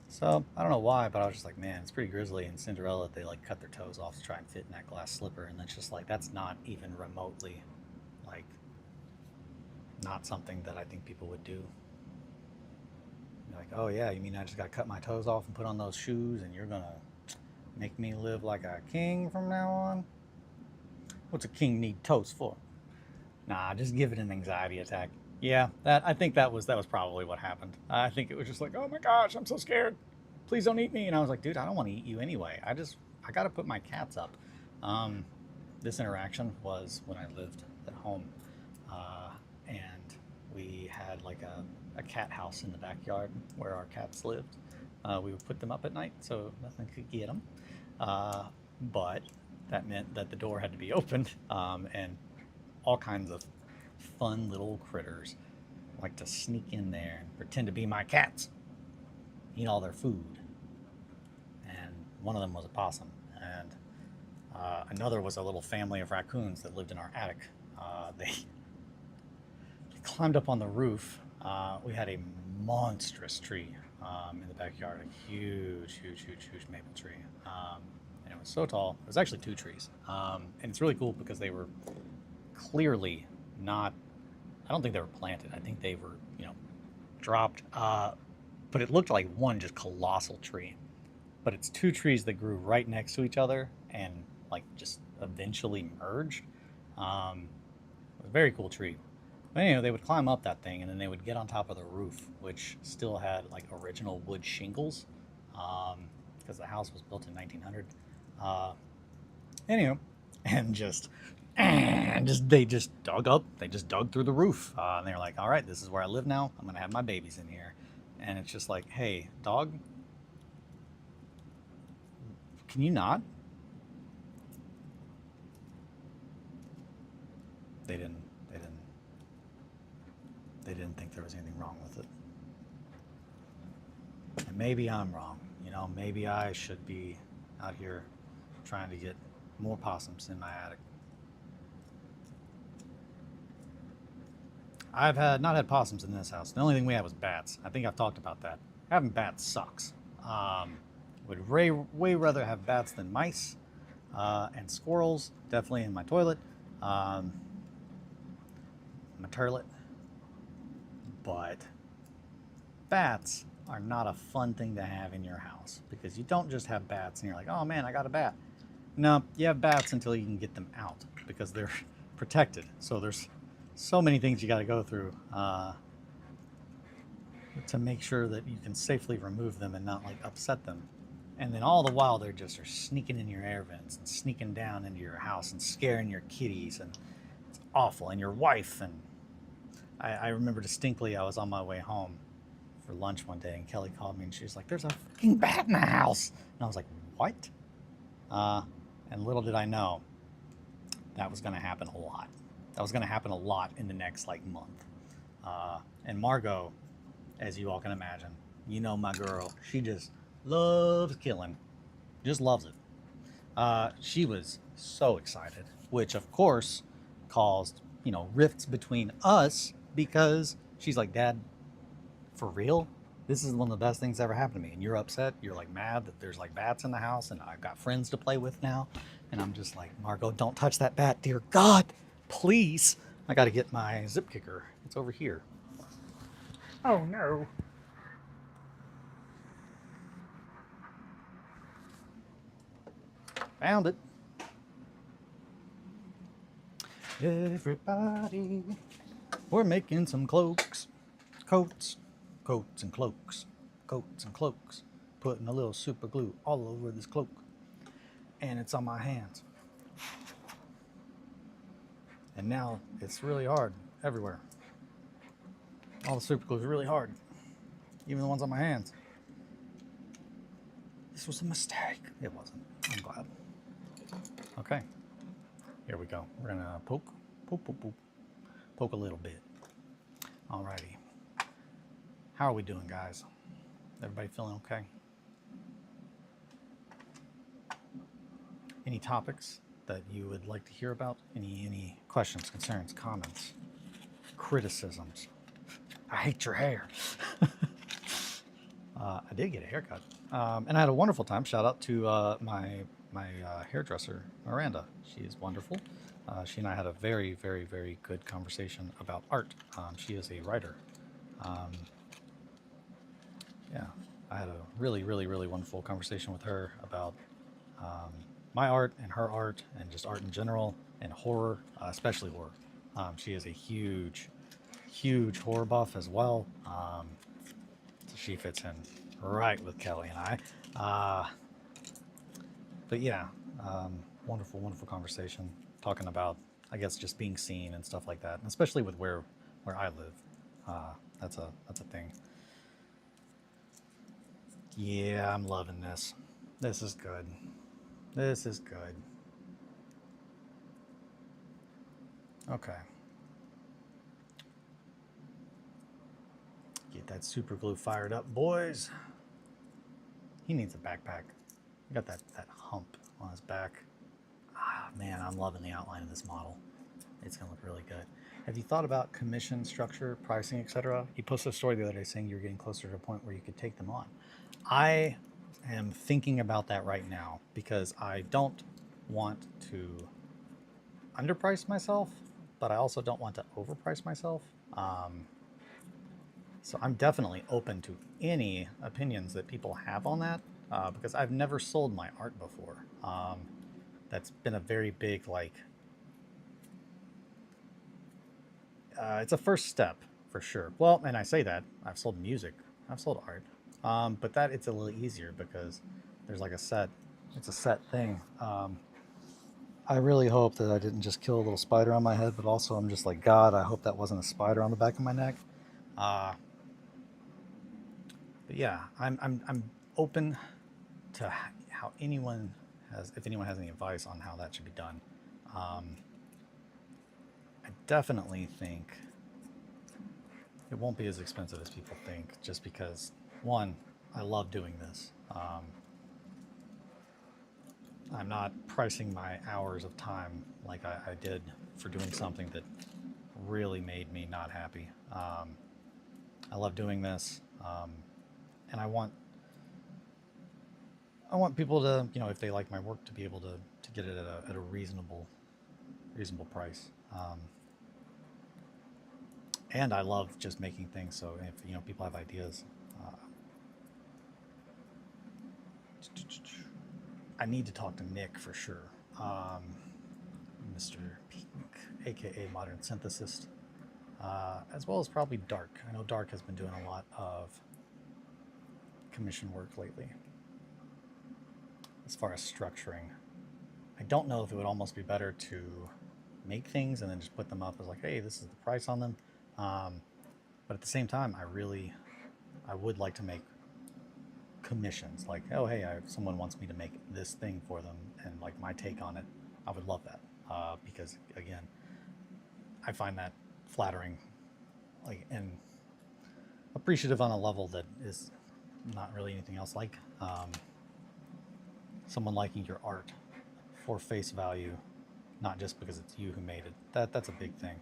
So, I don't know why, but I was just like, man, it's pretty grisly. In Cinderella, they like cut their toes off to try and fit in that glass slipper. And it's just like, that's not even remotely, like, not something that I think people would do. You're like, oh yeah, you mean I just got to cut my toes off and put on those shoes and you're going to make me live like a king from now on? What's a king need toes for? Nah, just give it an anxiety attack. Yeah, that I think that was probably what happened. I think it was just like, oh my gosh, I'm so scared. Please don't eat me. And I was like, dude, I don't want to eat you anyway. I got to put my cats up. Um, this interaction was when I lived at home, and we had like a cat house in the backyard where our cats lived. We would put them up at night so nothing could get them, but that meant that the door had to be opened, and all kinds of fun little critters like to sneak in there and pretend to be my cats, eat all their food. And one of them was a possum, and another was a little family of raccoons that lived in our attic. They climbed up on the roof. We had a monstrous tree in the backyard, a huge maple tree. And it was so tall. It was actually two trees. And it's really cool because they were clearly not, I don't think they were planted. I think they were, dropped. But it looked like one just colossal tree. But it's two trees that grew right next to each other and like just eventually merged. It was a very cool tree. But anyway, they would climb up that thing and then they would get on top of the roof, which still had like original wood shingles, because the house was built in 1900. Anyway, and they just dug up. They just dug through the roof, and they were like, "All right, this is where I live now. I'm gonna have my babies in here." And it's just like, "Hey, dog, can you not?" They didn't. They didn't. They didn't think there was anything wrong with it. And maybe I'm wrong. Maybe I should be out here trying to get more possums in my attic. I've not had possums in this house. The only thing we had was bats. I think I've talked about that. Having bats sucks. Would way rather have bats than mice, and squirrels. Definitely in my toilet, my turlet. But bats are not a fun thing to have in your house because you don't just have bats and you're like, oh man, I got a bat. No, you have bats until you can get them out because they're protected. So there's so many things you got to go through to make sure that you can safely remove them and not like upset them. And then all the while they're just are sneaking in your air vents and sneaking down into your house and scaring your kitties, and it's awful. And your wife. And I remember distinctly I was on my way home for lunch one day and Kelly called me and she was like, "There's a fucking bat in the house." And I was like, "What?" And little did I know that was going to happen a lot. That was going to happen a lot in the next like month. And Margot, as you all can imagine, my girl, she just loves killing, just loves it. She was so excited, which of course caused, rifts between us because she's like, "Dad, for real? This is one of the best things that ever happened to me. And you're upset. You're like mad that there's like bats in the house and I've got friends to play with now." And I'm just like, "Margot, don't touch that bat, dear God, please." I got to get my zip kicker. It's over here. Oh no. Found it. Everybody, we're making some cloaks, coats and cloaks, coats and cloaks. Putting a little super glue all over this cloak. And it's on my hands. And now it's really hard everywhere. All the super glue is really hard. Even the ones on my hands. This was a mistake. It wasn't. I'm glad. Okay. Here we go. We're gonna poke a little bit. Alrighty. How are we doing, guys? Everybody feeling okay? Any topics that you would like to hear about? Any questions, concerns, comments, criticisms? I hate your hair. I did get a haircut, and I had a wonderful time. Shout out to my hairdresser, Miranda. She is wonderful. She and I had a very, very, very good conversation about art. She is a writer. Um, yeah, I had a really, really, really wonderful conversation with her about um, my art and her art and just art in general and horror, especially horror. She is a huge, huge horror buff as well. So she fits in right with Kelly and I. But yeah, wonderful, wonderful conversation talking about, I guess, just being seen and stuff like that, and especially with where I live. That's a thing. Yeah, I'm loving this. This is good. This is good. Okay. Get that super glue fired up, boys. He needs a backpack. He got that hump on his back. Ah, man, I'm loving the outline of this model. It's gonna look really good. Have you thought about commission structure, pricing, etc.? You posted a story the other day saying you're getting closer to a point where you could take them on. I am thinking about that right now because I don't want to underprice myself, but I also don't want to overprice myself. So I'm definitely open to any opinions that people have on that because I've never sold my art before. That's been a very big it's a first step for sure. Well, and I say that I've sold music, I've sold art, but that it's a little easier because there's like a set. It's a set thing. I really hope that I didn't just kill a little spider on my head, but also I'm just like, God, I hope that wasn't a spider on the back of my neck. Uh, but yeah, I'm open to how anyone has, if anyone has any advice on how that should be done. Um, I definitely think it won't be as expensive as people think, just because one, I love doing this. I'm not pricing my hours of time like I did for doing something that really made me not happy. I love doing this, and I want people to, if they like my work, to be able to get it at a reasonable price. And I love just making things. So if people have ideas, I need to talk to Nick for sure, Mr. Pink, aka Modern Synthesist, as well as probably Dark. I know Dark has been doing a lot of commission work lately. As far as structuring, I don't know if it would almost be better to make things and then just put them up as like, hey, this is the price on them. But at the same time, I would like to make commissions. Like, oh, hey, someone wants me to make this thing for them, and like my take on it. I would love that because again, I find that flattering, like, and appreciative on a level that is not really anything else like. Someone liking your art for face value, not just because it's you who made it. That's a big thing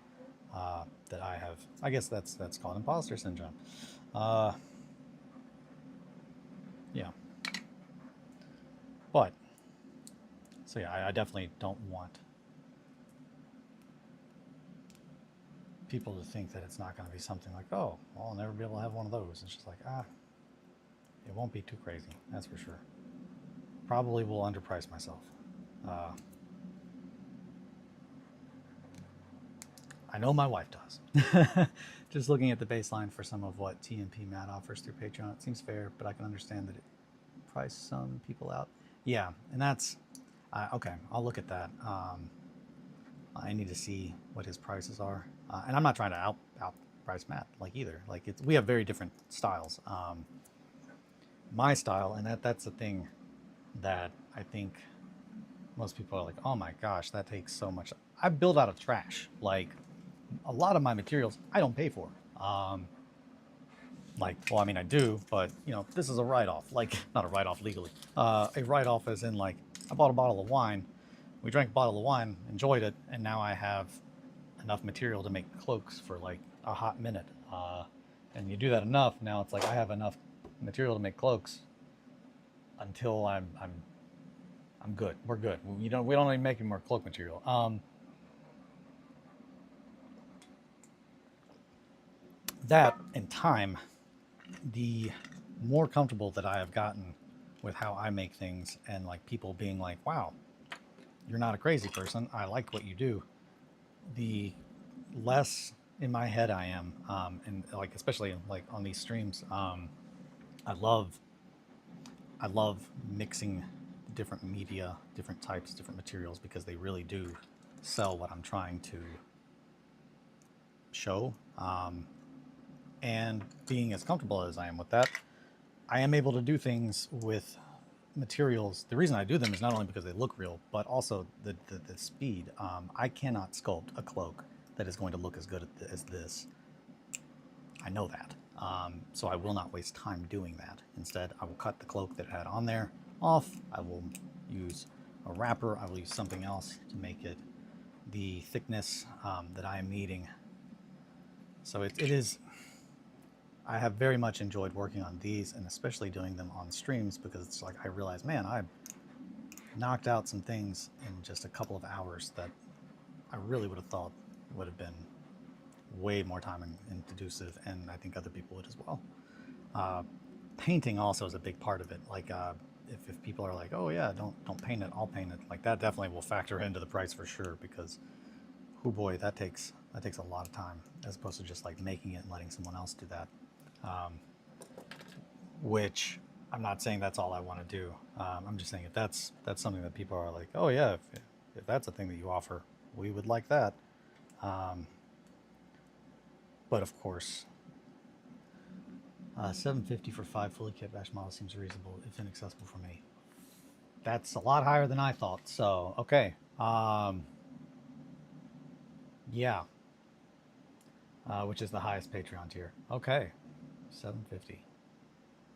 that I have. I guess that's called imposter syndrome. Yeah. But so yeah, I definitely don't want people to think that it's not going to be something like, oh, well, I'll never be able to have one of those. It's just like, it won't be too crazy. That's for sure. Probably will underprice myself. I know my wife does. Just looking at the baseline for some of what TMP Matt offers through Patreon, it seems fair, but I can understand that it priced some people out. Yeah, and that's okay. I'll look at that. I need to see what his prices are, and I'm not trying to out price Matt like either. Like we have very different styles. My style, and that's the thing that I think most people are like, oh my gosh, that takes so much. I build out of trash. Like a lot of my materials I don't pay for. Well, I mean, I do, but this is a write-off. Like, not a write-off legally. A write-off as in, like, I bought a bottle of wine. We drank a bottle of wine, enjoyed it, and now I have enough material to make cloaks for like a hot minute. And you do that enough, now it's like I have enough material to make cloaks until I'm good. We're good. We don't need to make any more cloak material. That in time, the more comfortable that I have gotten with how I make things, and like people being like, "Wow, you're not a crazy person. I like what you do," the less in my head I am, and like especially like on these streams, I love mixing different media, different types, different materials, because they really do sell what I'm trying to show. And being as comfortable as I am with that, I am able to do things with materials. The reason I do them is not only because they look real, but also the speed. I cannot sculpt a cloak that is going to look as good as this. I know that. So I will not waste time doing that. Instead, I will cut the cloak that it had on there off. I will use a wrapper. I will use something else to make it the thickness that I am needing. So it is, I have very much enjoyed working on these, and especially doing them on streams, because it's like I realize, man, I knocked out some things in just a couple of hours that I really would have thought would have been way more time inducive, and I think other people would as well. Painting also is a big part of it. Like if people are like, oh yeah, don't paint it, I'll paint it. Like that definitely will factor into the price for sure, because oh boy, that takes a lot of time, as opposed to just like making it and letting someone else do that. Which I'm not saying that's all I want to do. I'm just saying if that's something that people are like, oh yeah, if that's a thing that you offer, we would like that. But of course, $750 for 5 fully kit bash models seems reasonable, if inaccessible for me. That's a lot higher than I thought. So okay, yeah, which is the highest Patreon tier. Okay, $750.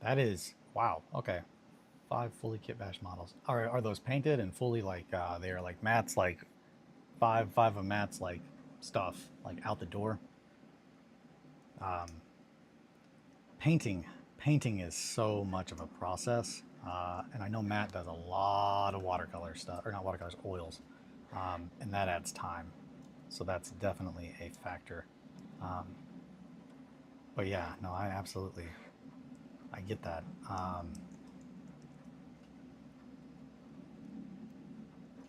That is wow. Okay, 5 fully kit bash models. Are those painted and fully like they are like mats, like five of mats, like stuff like out the door? Painting is so much of a process, and I know Matt does a lot of watercolor stuff, or not watercolors, oils, and that adds time, so that's definitely a factor. But yeah, no, I get that.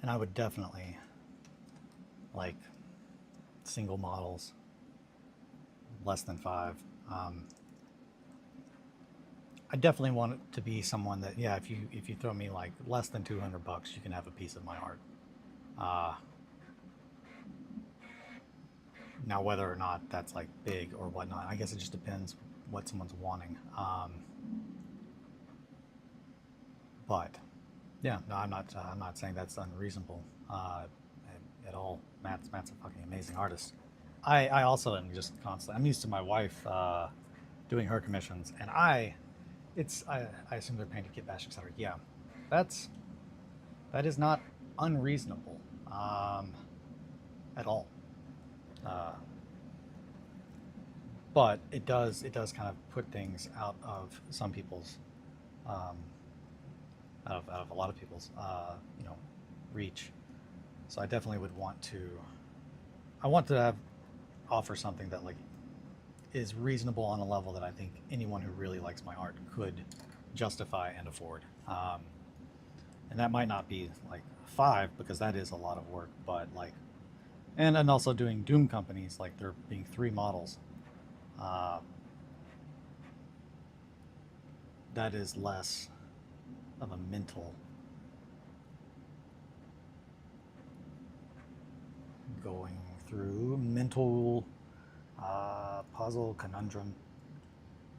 And I would definitely like single models, less than 5. I definitely want it to be someone that, yeah, if you throw me like less than $200, you can have a piece of my art. Now, whether or not that's like big or whatnot, I guess it just depends what someone's wanting. But yeah, no, I'm not saying that's unreasonable at all. Matt's a fucking amazing artist. I also am just constantly. I'm used to my wife doing her commissions, and I assume they're painted kit bash, etc. Yeah, that is not unreasonable at all. But it does kind of put things out of some people's out of a lot of people's reach. So I definitely would want to offer something that like is reasonable on a level that I think anyone who really likes my art could justify and afford. And that might not be like 5, because that is a lot of work, but like, and also doing Doom companies, like there being 3 models, that is less of a mental going through mental puzzle conundrum.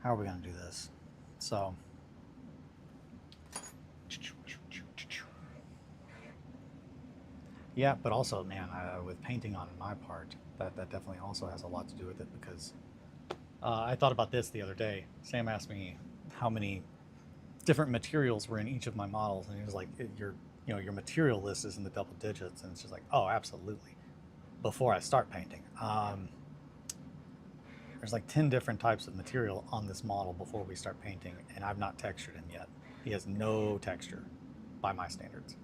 How are we going to do this? So yeah, but also, man, with painting on my part, that definitely also has a lot to do with it, because I thought about this the other day. Sam asked me how many different materials were in each of my models, and he was like, your material list is in the double digits, and it's just like, oh, absolutely, before I start painting. There's like 10 different types of material on this model before we start painting, and I've not textured him yet. He has no texture by my standards.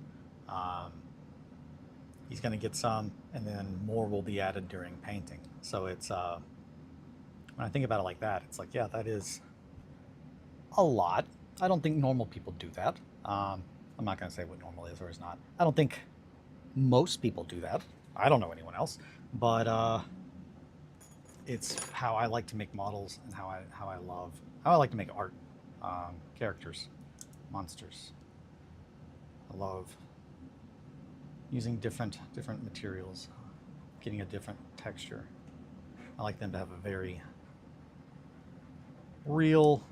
He's going to get some, and then more will be added during painting. So it's, when I think about it like that, it's like, yeah, that is a lot. I don't think normal people do that. I'm not going to say what normal is or is not. I don't think most people do that. I don't know anyone else, but it's how I like to make models and how I like to make art, characters, monsters. I love using different materials, getting a different texture. I like them to have a very real,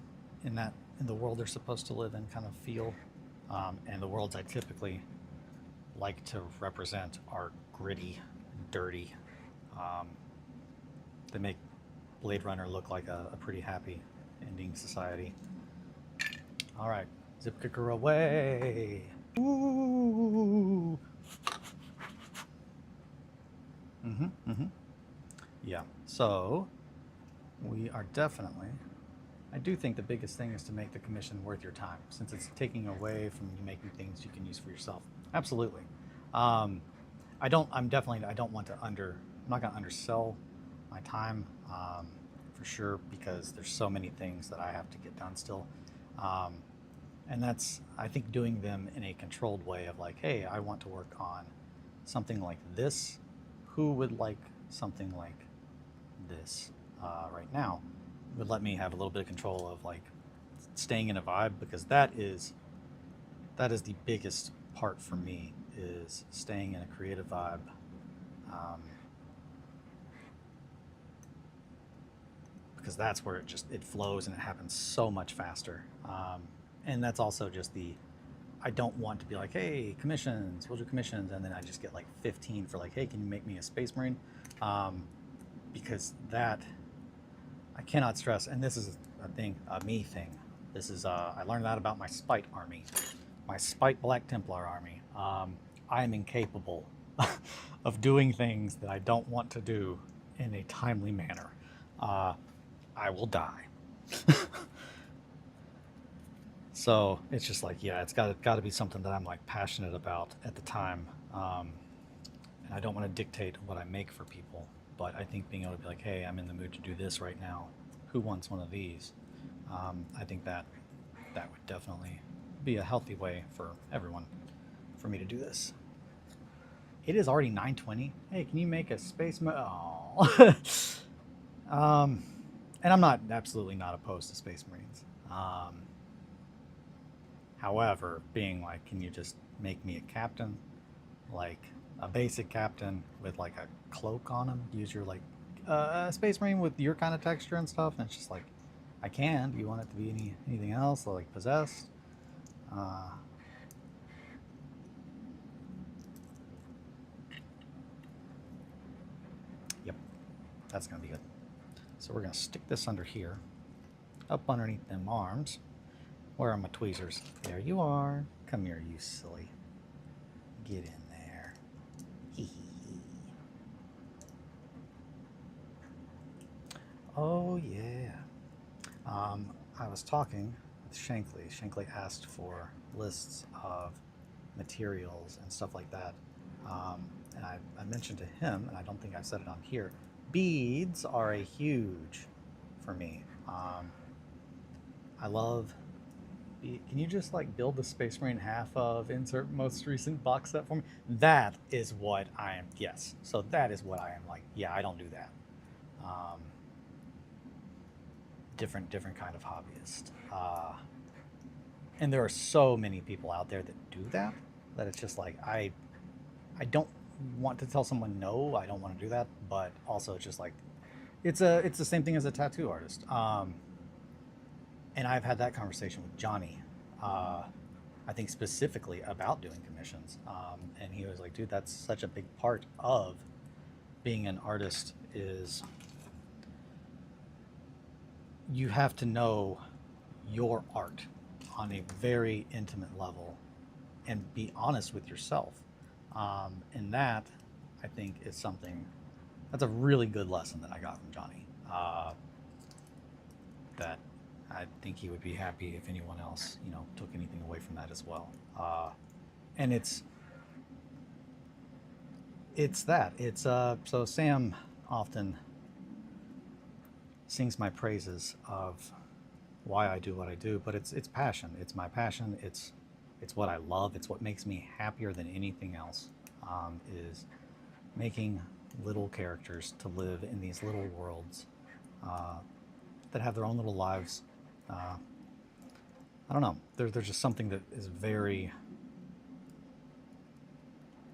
in the world they're supposed to live in, kind of feel. And the worlds I typically like to represent are gritty, dirty. They make Blade Runner look like a pretty happy ending society. All right, zip kicker away. Ooh. Yeah, so we are definitely, I do think the biggest thing is to make the commission worth your time, since it's taking away from you making things you can use for yourself. Absolutely. I'm not gonna undersell my time, for sure, because there's so many things that I have to get done still. And that's, I think, doing them in a controlled way of like, hey, I want to work on something like this. Who would like something like this right now? It would let me have a little bit of control of like staying in a vibe, because that is the biggest part for me, is staying in a creative vibe. Because that's where it flows and it happens so much faster. And that's also just I don't want to be like, hey, commissions, we'll do commissions, and then I just get like 15 for like, hey, can you make me a Space Marine? Because that, I cannot stress, and this is a me thing. This is, I learned that about my Spite army, my Spite Black Templar army. I am incapable of doing things that I don't want to do in a timely manner. I will die. So it's just like, yeah, it's got to be something that I'm like passionate about at the time, and I don't want to dictate what I make for people. But I think being able to be like, hey, I'm in the mood to do this right now. Who wants one of these? I think that would definitely be a healthy way for everyone, for me to do this. It is already 9:20. Hey, can you make a space? Oh. And I'm absolutely not opposed to Space Marines. However, being like, can you just make me a captain, like a basic captain with like a cloak on him? Use your like Space Marine with your kind of texture and stuff. And it's just like, I can. Do you want it to be anything else, like possessed? Yep, that's gonna be good. So we're gonna stick this under here, up underneath them arms. Where are my tweezers? There you are. Come here, you silly. Get in there. Hee hee hee. Oh yeah. I was talking with Shankly. Shankly asked for lists of materials and stuff like that. And I mentioned to him, and I don't think I said it on here, beads are a huge for me. I love. Can you just like build the Space Marine half of insert most recent box set for me? That is what I am. Yes. So that is what I am like. Yeah, I don't do that. Different kind of hobbyist. And there are so many people out there that do that it's just like I don't want to tell someone no, I don't want to do that, but also it's just like it's the same thing as a tattoo artist. And I've had that conversation with Johnny, I think specifically about doing commissions. And he was like, dude, that's such a big part of being an artist, is you have to know your art on a very intimate level and be honest with yourself. And that, I think, is something that's a really good lesson that I got from Johnny. that I think he would be happy if anyone else, took anything away from that as well. And it's that. It's so Sam often sings my praises of why I do what I do, but it's passion. It's my passion. It's what I love. It's what makes me happier than anything else. Is making little characters to live in these little worlds that have their own little lives. I don't know. There's just something that is very,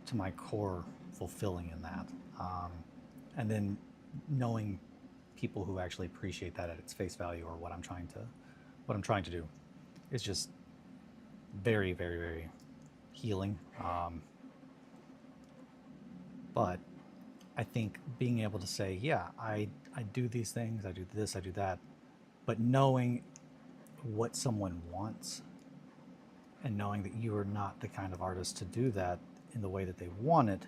to my core, fulfilling in that. And then knowing people who actually appreciate that at its face value, or what I'm trying to do, is just very, very, very healing. But I think being able to say, yeah, I do these things, I do this, I do that, but knowing what someone wants, and knowing that you are not the kind of artist to do that in the way that they want it,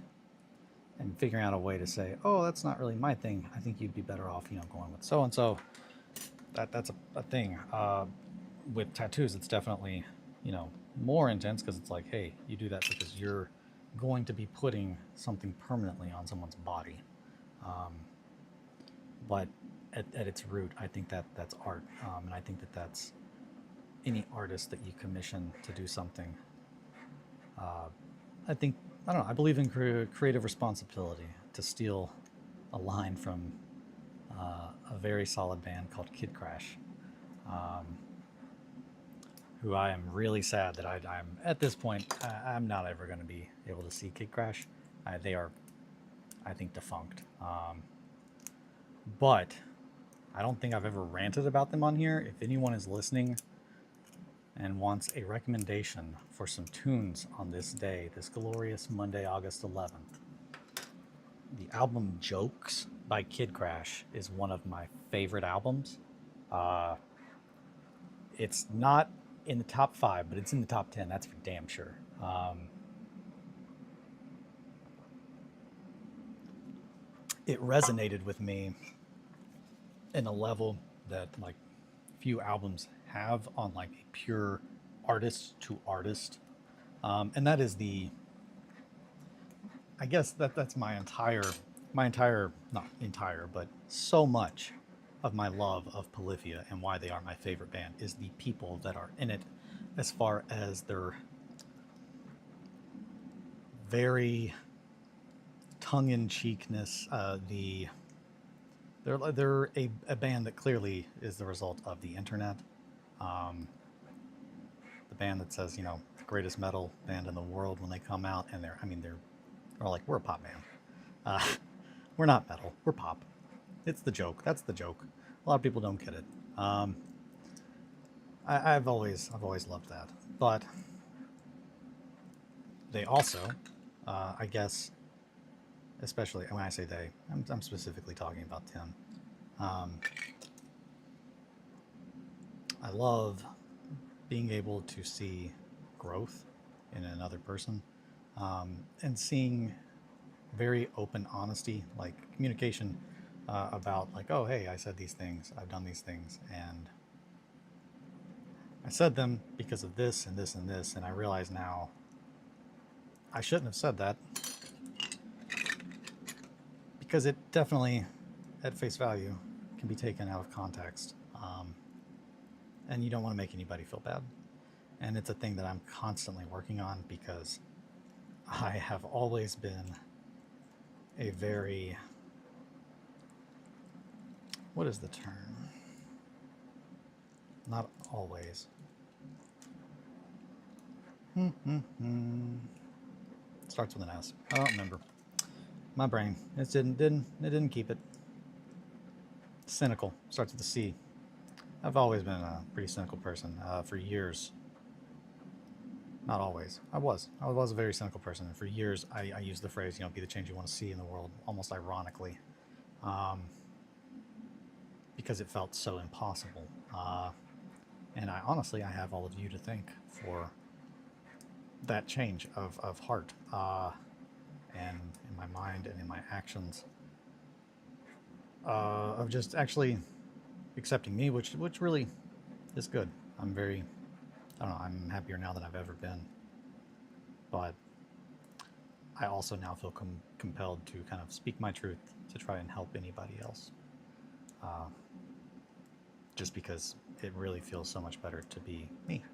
and figuring out a way to say, oh, that's not really my thing. I think you'd be better off, going with so and so. That's a thing. With tattoos, it's definitely, more intense, because it's like, hey, you do that because you're going to be putting something permanently on someone's body. But at its root, I think that's art, and I think that's any artist that you commission to do something. I think, I don't know, I believe in creative responsibility. To steal a line from a very solid band called Kid Crash, who I am really sad that I'm at this point, I'm not ever going to be able to see Kid Crash. They are, I think, defunct. But I don't think I've ever ranted about them on here. If anyone is listening and wants a recommendation for some tunes on this day, this glorious Monday, August 11th, the album Jokes by Kid Crash is one of my favorite albums. It's not in the top 5, but it's in the top 10. That's for damn sure. It resonated with me in a level that like few albums have, on like a pure artist to artist, and that is I guess that's my entire, not entire, but so much of my love of Polyphia and why they are my favorite band is the people that are in it, as far as their very tongue-in-cheekness. They're a band that clearly is the result of the internet. The band that says, the greatest metal band in the world, when they come out, and they're like, we're a pop band. We're not metal, we're pop. It's the joke. That's the joke. A lot of people don't get it. I've always loved that. But they also, I guess, especially when I say they, I'm specifically talking about Tim. I love being able to see growth in another person, and seeing very open honesty, like communication, about like, oh, hey, I said these things, I've done these things, and I said them because of this and this and this, and I realize now I shouldn't have said that, because it definitely, at face value, can be taken out of context, and you don't want to make anybody feel bad. And it's a thing that I'm constantly working on, because I have always been a very, what is the term? Not always. Starts with an S. I don't remember. My brain, it didn't keep it. Cynical. Starts with a C. I've always been a pretty cynical person, for years. Not always. I was a very cynical person, and for years I used the phrase, be the change you want to see in the world, almost ironically, because it felt so impossible. And I honestly have all of you to thank for that change of heart, and in my mind and in my actions, of just actually accepting me, which really is good. I'm very, I don't know, I'm happier now than I've ever been. But I also now feel compelled to kind of speak my truth to try and help anybody else. Uh, just because it really feels so much better to be me.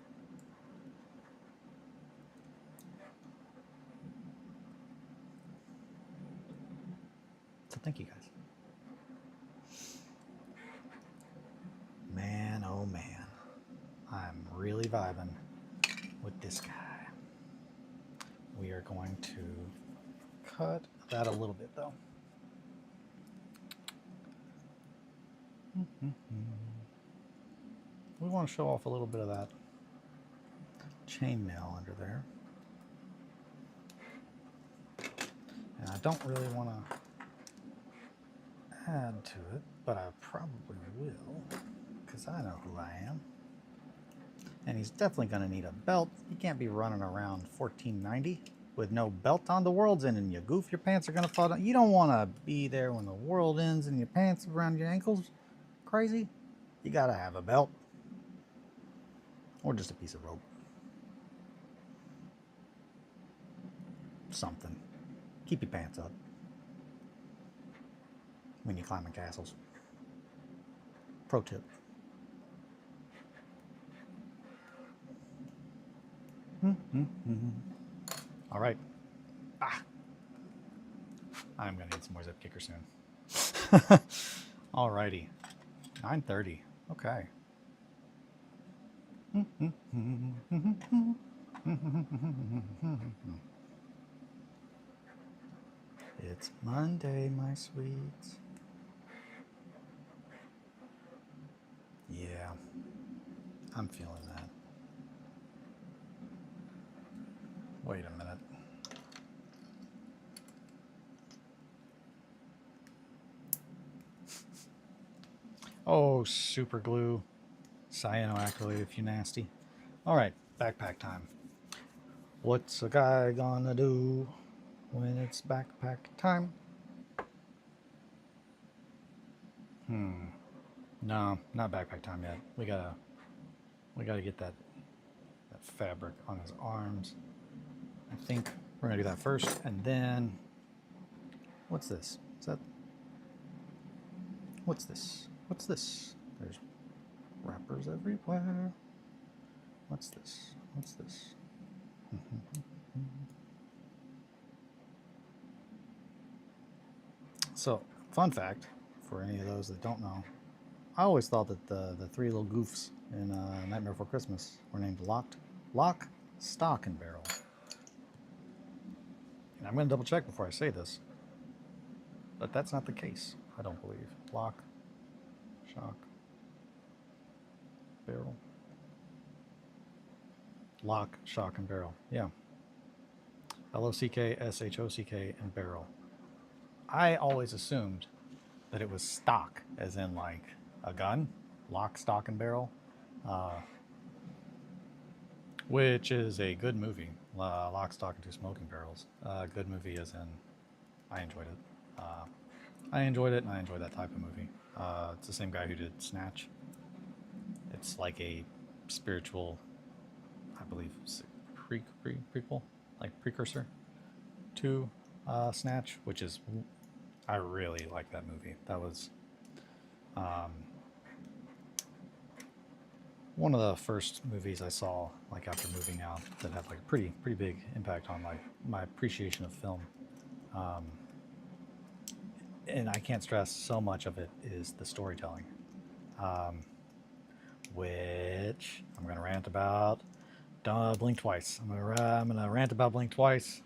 So thank you guys. Man, oh man. I'm really vibing with this guy. We are going to cut that a little bit though. We want to show off a little bit of that chainmail under there. And I don't really want to add to it, but I probably will, because I know who I am. And he's definitely going to need a belt. He can't be running around 1490 with no belt on. The world's ending, you goof. Your pants are going to fall down. You don't want to be there when the world ends and your pants around your ankles. Crazy. You got to have a belt. Or just a piece of rope. Something. Keep your pants up when you're climbing castles. Pro tip. All right. I'm gonna need some more zip kicker soon. All righty. 9:30. Okay. It's Monday, my sweets. Yeah, I'm feeling that. Wait a minute. Oh, super glue. Cyanoacrylate if you nasty. All right, backpack time. What's a guy gonna do when it's backpack time? No, not backpack time yet. We gotta get that fabric on his arms. I think we're gonna do that first, and then what's this? Is that what's this? What's this? There's wrappers everywhere. What's this? What's this? So, fun fact for any of those that don't know, I always thought that the three little goofs in Nightmare Before Christmas were named Lock, Stock, and Barrel. And I'm going to double check before I say this, but that's not the case, I don't believe. Lock, Shock, Barrel. Lock, Shock, and Barrel. Yeah. Lock, Shock, and Barrel. I always assumed that it was stock, as in like a gun, lock, stock, and barrel, which is a good movie. Lock, Stock, and Two Smoking Barrels. Good movie, as in I enjoyed it. I enjoyed it, and I enjoy that type of movie. It's the same guy who did Snatch. It's like a spiritual, I believe, prequel, like precursor to Snatch, which is, I really like that movie. That was one of the first movies I saw like after moving out that had like a pretty big impact on like my appreciation of film. And I can't stress so much of it is the storytelling, which I'm gonna rant about. Blink twice. I'm gonna rant about Blink twice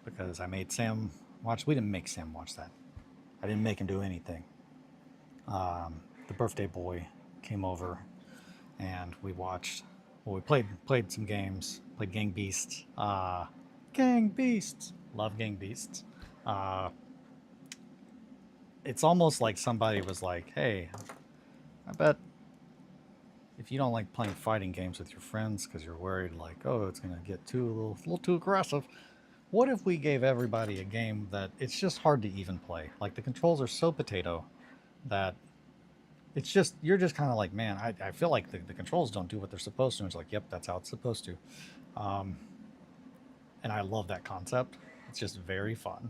because I made Sam watch. We didn't make Sam watch that. I didn't make him do anything. The birthday boy came over, and we watched. Well, we played some games. Played Gang Beasts. Gang Beasts. Love Gang Beasts. It's almost like somebody was like, "Hey, I bet if you don't like playing fighting games with your friends because you're worried, like, oh, it's gonna get a little too aggressive. What if we gave everybody a game that it's just hard to even play? Like the controls are so potato that It's just, you're just kind of like, man, I feel like the controls don't do what they're supposed to. And it's like, yep, that's how it's supposed to. Um, and I love that concept. It's just very fun.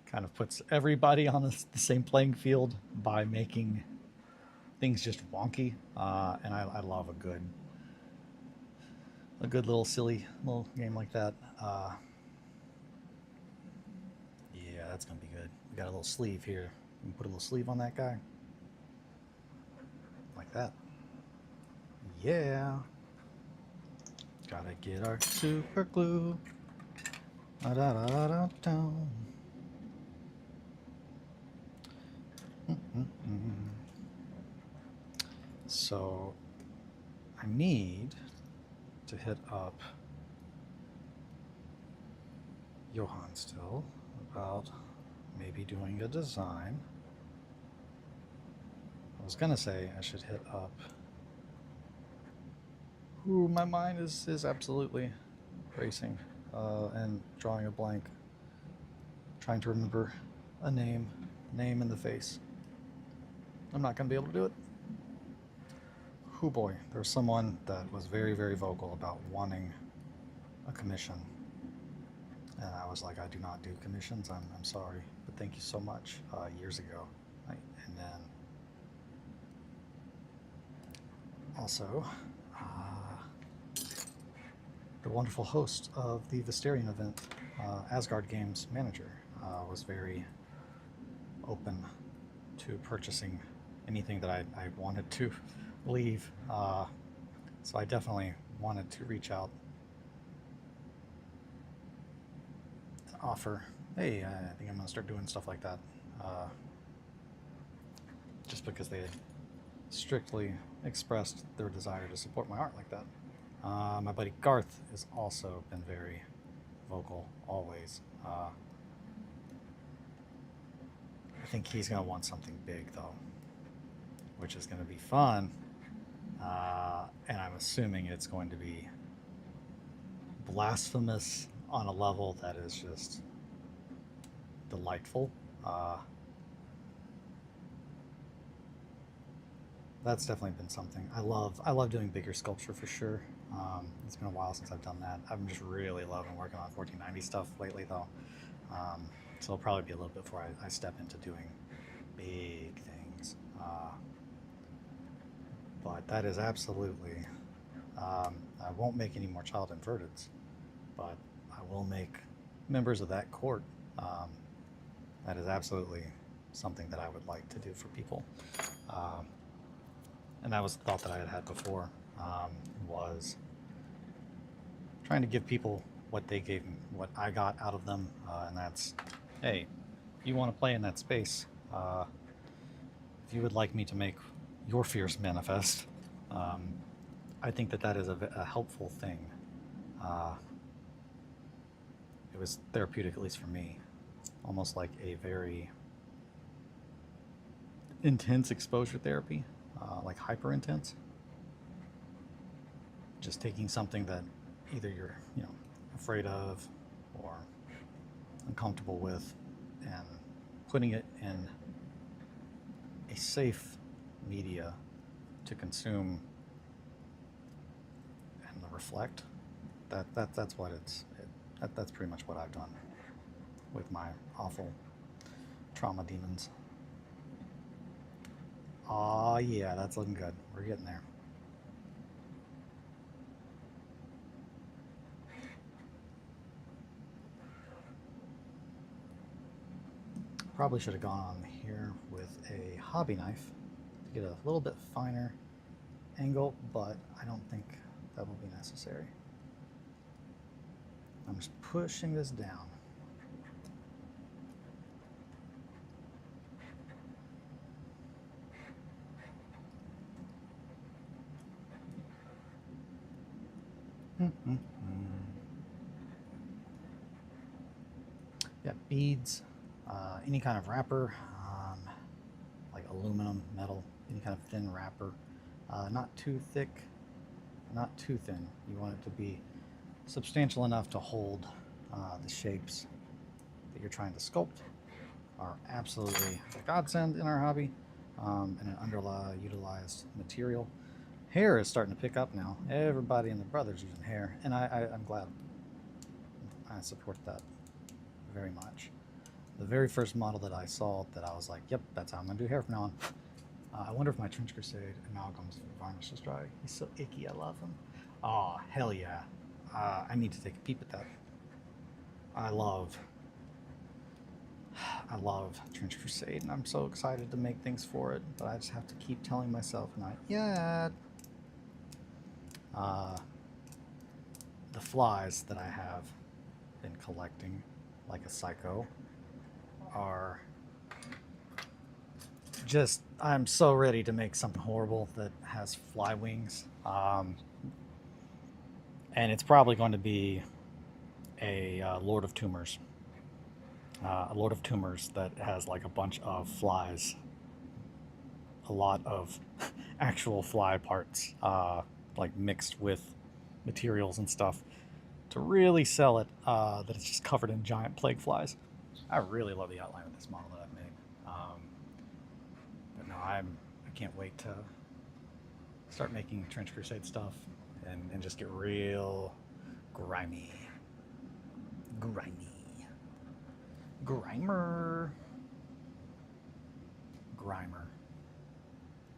Kind of puts everybody on the same playing field by making things just wonky. And I love a good little silly little game like that. Yeah, that's gonna be good. We got a little sleeve here. We can put a little sleeve on that guy, like that. Yeah. Gotta get our super glue. Da da da da da. Da. So I need to hit up Johan still about maybe doing a design. I was gonna say I should hit up. Ooh, my mind is absolutely racing and drawing a blank. Trying to remember a name in the face. I'm not gonna be able to do it. Oh boy, there's someone that was very, very vocal about wanting a commission. And I was like, I do not do commissions. I'm sorry, but thank you so much. Years ago, and then also the wonderful host of the Visterion event, Asgard Games manager, was very open to purchasing anything that I wanted to leave. So I definitely wanted to reach out and offer, hey, I think I'm going to start doing stuff like that. Just because they had strictly expressed their desire to support my art like that. My buddy Garth has also been very vocal, always. I think he's going to want something big, though, which is going to be fun. And I'm assuming it's going to be blasphemous on a level that is just delightful. That's definitely been something. I love doing bigger sculpture for sure. It's been a while since I've done that. I'm just really loving working on 1490 stuff lately, though. So it'll probably be a little bit before I step into doing big things. But that is absolutely. I won't make any more child inverteds, but I will make members of that court. That is absolutely something that I would like to do for people. And that was the thought that I had before, was trying to give people what they gave me, what I got out of them, and that's, hey, if you want to play in that space, if you would like me to make your fears manifest, I think that is a helpful thing. It was therapeutic, at least for me, almost like a very intense exposure therapy, like hyper intense. Just taking something that either you're, afraid of or uncomfortable with, and putting it in a safe media to consume and reflect. That's what that's pretty much what I've done with my awful trauma demons. Aw, yeah, that's looking good. We're getting there. Probably should have gone on here with a hobby knife to get a little bit finer angle, but I don't think that will be necessary. I'm just pushing this down. Yeah, beads, any kind of wrapper, like aluminum, metal, any kind of thin wrapper. Not too thick, not too thin. You want it to be substantial enough to hold the shapes that you're trying to sculpt. Are absolutely a godsend in our hobby. and an underutilized material. Hair is starting to pick up now. Everybody and their brother's using hair, and I'm glad. I support that very much. The very first model that I saw that I was like, yep, that's how I'm going to do hair from now on. I wonder if my Trench Crusade amalgam's varnish is dry. He's so icky, I love him. Oh, hell yeah. I need to take a peep at that. I love Trench Crusade, and I'm so excited to make things for it, but I just have to keep telling myself not yet. The flies that I have been collecting like a psycho are just, I'm so ready to make something horrible that has fly wings. And it's probably going to be a Lord of Tumors. A Lord of Tumors that has like a bunch of flies. A lot of actual fly parts, like mixed with materials and stuff to really sell it, that it's just covered in giant plague flies. I really love the outline of this model that I've made. But no, I can't wait to start making Trench Crusade stuff and just get real grimy. Grimer.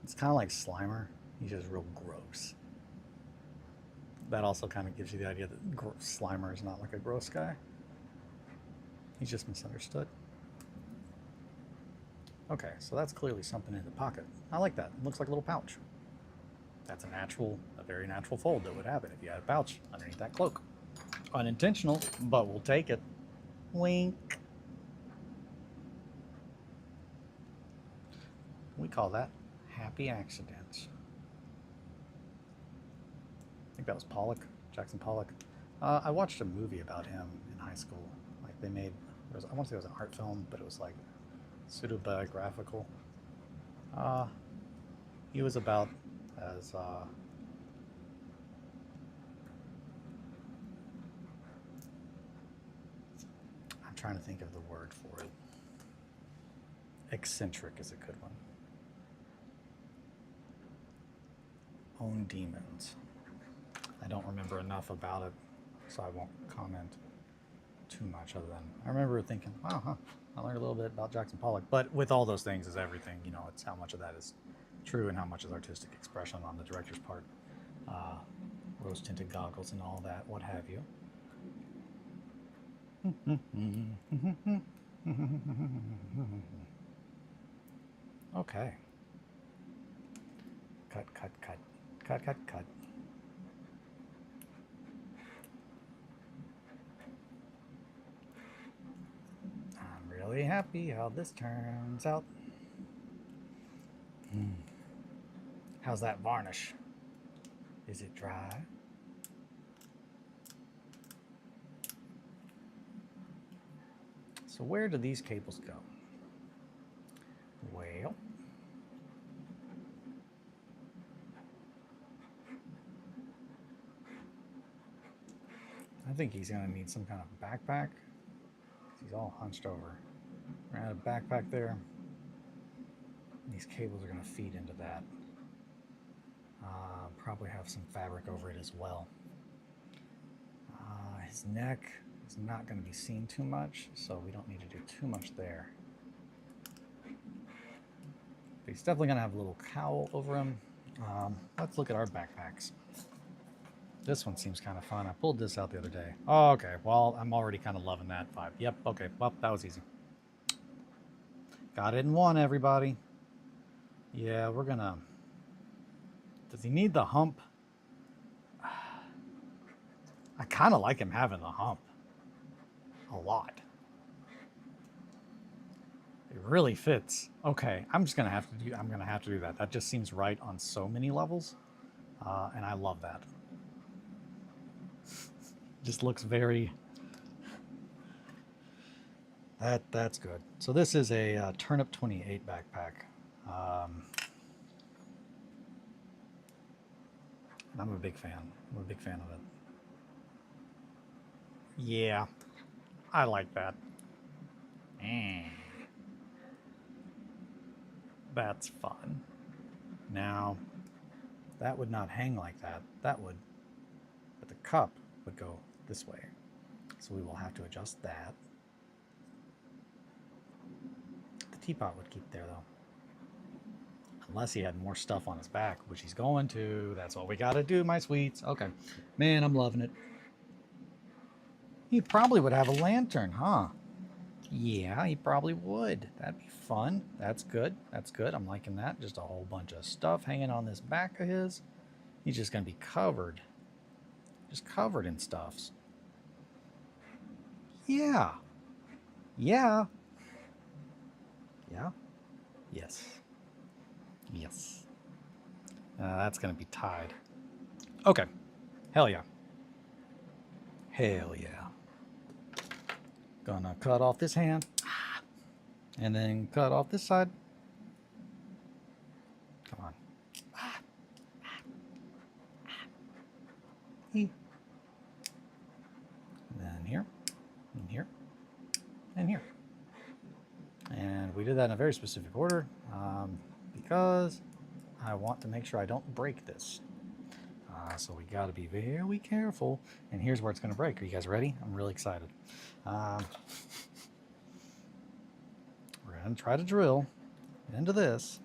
It's kind of like Slimer. He's just real gross. That also kind of gives you the idea that Slimer is not like a gross guy. He's just misunderstood. Okay, so that's clearly something in the pocket. I like that. It looks like a little pouch. That's a very natural fold that would happen if you had a pouch underneath that cloak. Unintentional, but we'll take it. Wink. We call that happy accidents. I think that was Jackson Pollock. I watched a movie about him in high school. Like they made, I want to say it was an art film, but it was like pseudo-biographical. He was about as I'm trying to think of the word for it. Eccentric is a good one. Own demons. I don't remember enough about it, so I won't comment too much other than I remember thinking, wow, I learned a little bit about Jackson Pollock. But with all those things is everything, you know, it's how much of that is true and how much is artistic expression on the director's part. Rose-tinted goggles and all that, what have you. Okay. Cut. I'm really happy how this turns out. How's that varnish? Is it dry? So where do these cables go? Well, I think he's gonna need some kind of backpack. He's all hunched over. We're gonna have a backpack there. These cables are gonna feed into that. Probably have some fabric over it as well. His neck is not going to be seen too much, so we don't need to do too much there. But he's definitely going to have a little cowl over him. Let's look at our backpacks. This one seems kind of fun. I pulled this out the other day. Oh, okay. Well, I'm already kind of loving that vibe. Yep. Okay. Well, that was easy. Got it in one, everybody. Yeah, we're going to... Does he need the hump? I kind of like him having the hump. A lot. It really fits. Okay, I'm gonna have to do that. That just seems right on so many levels. And I love that. Just looks very... That's good. So this is a Turnip 28 backpack. And I'm a big fan. I'm a big fan of it. Yeah, I like that. That's fun. Now, that would not hang like that. That would, but the cup would go this way. So we will have to adjust that. The teapot would keep there, though. Unless he had more stuff on his back, which he's going to. That's what we got to do, my sweets. Okay. Man, I'm loving it. He probably would have a lantern, huh? Yeah, he probably would. That'd be fun. That's good. That's good. I'm liking that. Just a whole bunch of stuff hanging on this back of his. He's just going to be covered. Just covered in stuffs. Yeah. Yeah. Yeah. Yes. Yes. That's going to be tied. Okay. Hell yeah. Hell yeah. Gonna cut off this hand. And then cut off this side. Come on. And then here. And here. And here. And we did that in a very specific order because I want to make sure I don't break this. So we got to be very careful. And here's where it's going to break. Are you guys ready? I'm really excited. We're going to try to drill into this.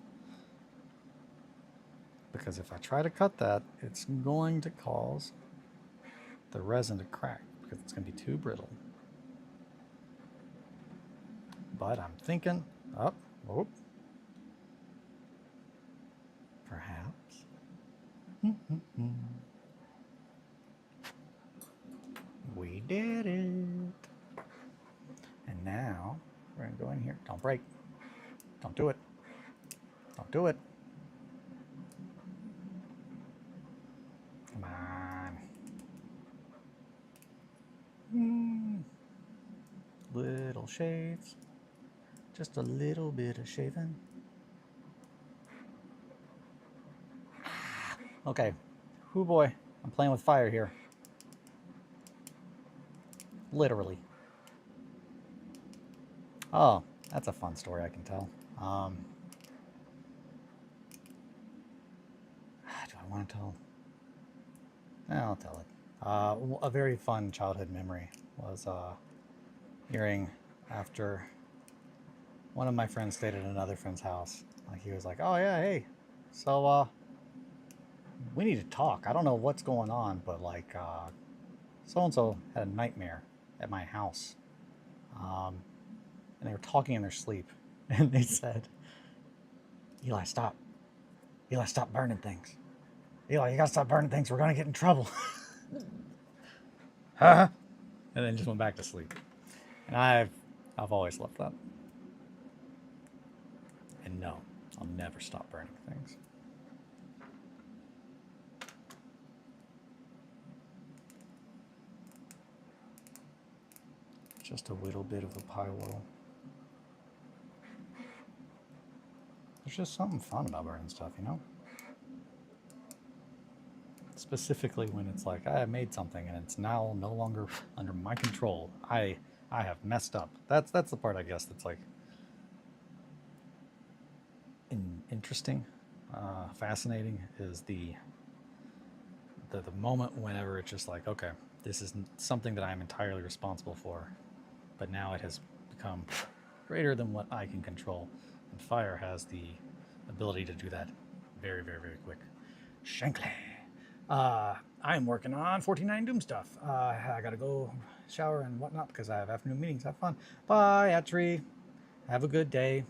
Because if I try to cut that, it's going to cause the resin to crack. Because it's going to be too brittle. But I'm thinking, oh, perhaps. We did it. And now we're going to go in here. Don't break. Don't do it. Don't do it. Come on. Little shaves. Just a little bit of shaving. Okay. Hoo boy. I'm playing with fire here. Literally. Oh, that's a fun story I can tell. Do I want to tell? I'll tell it. A very fun childhood memory was hearing after one of my friends stayed at another friend's house. Like he was like, "Oh yeah, hey, so we need to talk. I don't know what's going on, but like so and so had a nightmare at my house, and they were talking in their sleep, and they said, Eli, stop. Eli, stop burning things. Eli, you gotta stop burning things. We're gonna get in trouble." Huh? And then just went back to sleep. And I've always loved that. And no, I'll never stop burning things. Just a little bit of a pie wall. There's just something fun about burning stuff, you know? Specifically when it's like, I made something and it's now no longer under my control. I have messed up. That's the part, I guess, that's like interesting, fascinating, is the moment whenever it's just like, okay, this is something that I'm entirely responsible for, but now it has become greater than what I can control. And fire has the ability to do that very, very, very quick. Shankly. I'm working on 14.9 Doom stuff. I gotta go shower and whatnot because I have afternoon meetings. Have fun. Bye, Atri. Have a good day.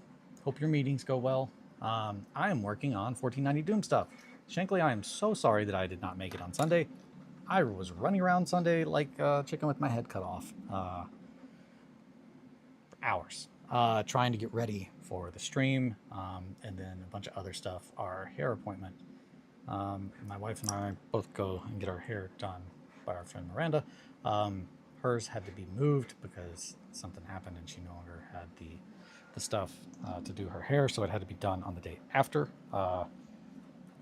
Hope your meetings go well. I am working on 1490 Doom stuff. Shankly, I am so sorry that I did not make it on Sunday. I was running around Sunday like a chicken with my head cut off. For hours. Trying to get ready for the stream, and then a bunch of other stuff. Our hair appointment. My wife and I both go and get our hair done by our friend Miranda. Hers had to be moved because something happened and she no longer had the stuff to do her hair, so it had to be done on the day after.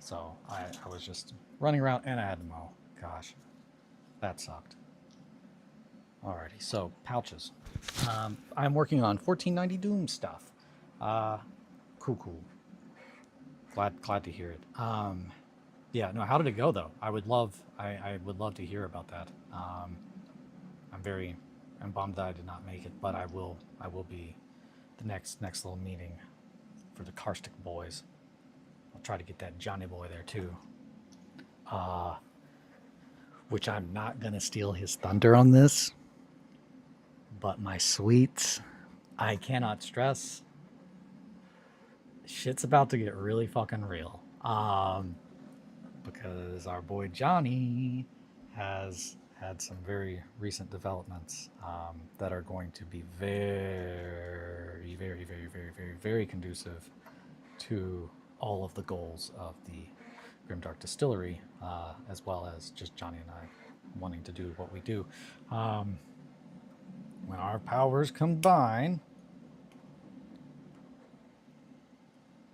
So I was just running around and I had to mow. Gosh, that sucked. Alrighty, so pouches. I'm working on 1490 Doom stuff. Cool. glad to hear it. Yeah, no, how did it go though? I would love to hear about that. I'm bummed that I did not make it, but I will be the next little meeting for the Karstic boys. I'll try to get that Johnny boy there too. Which I'm not gonna steal his thunder on this, but my sweets, I cannot stress. Shit's about to get really fucking real. Because our boy Johnny has had some very recent developments that are going to be very conducive to all of the goals of the Grimdark Distillery, as well as just Johnny and I wanting to do what we do. When our powers combine,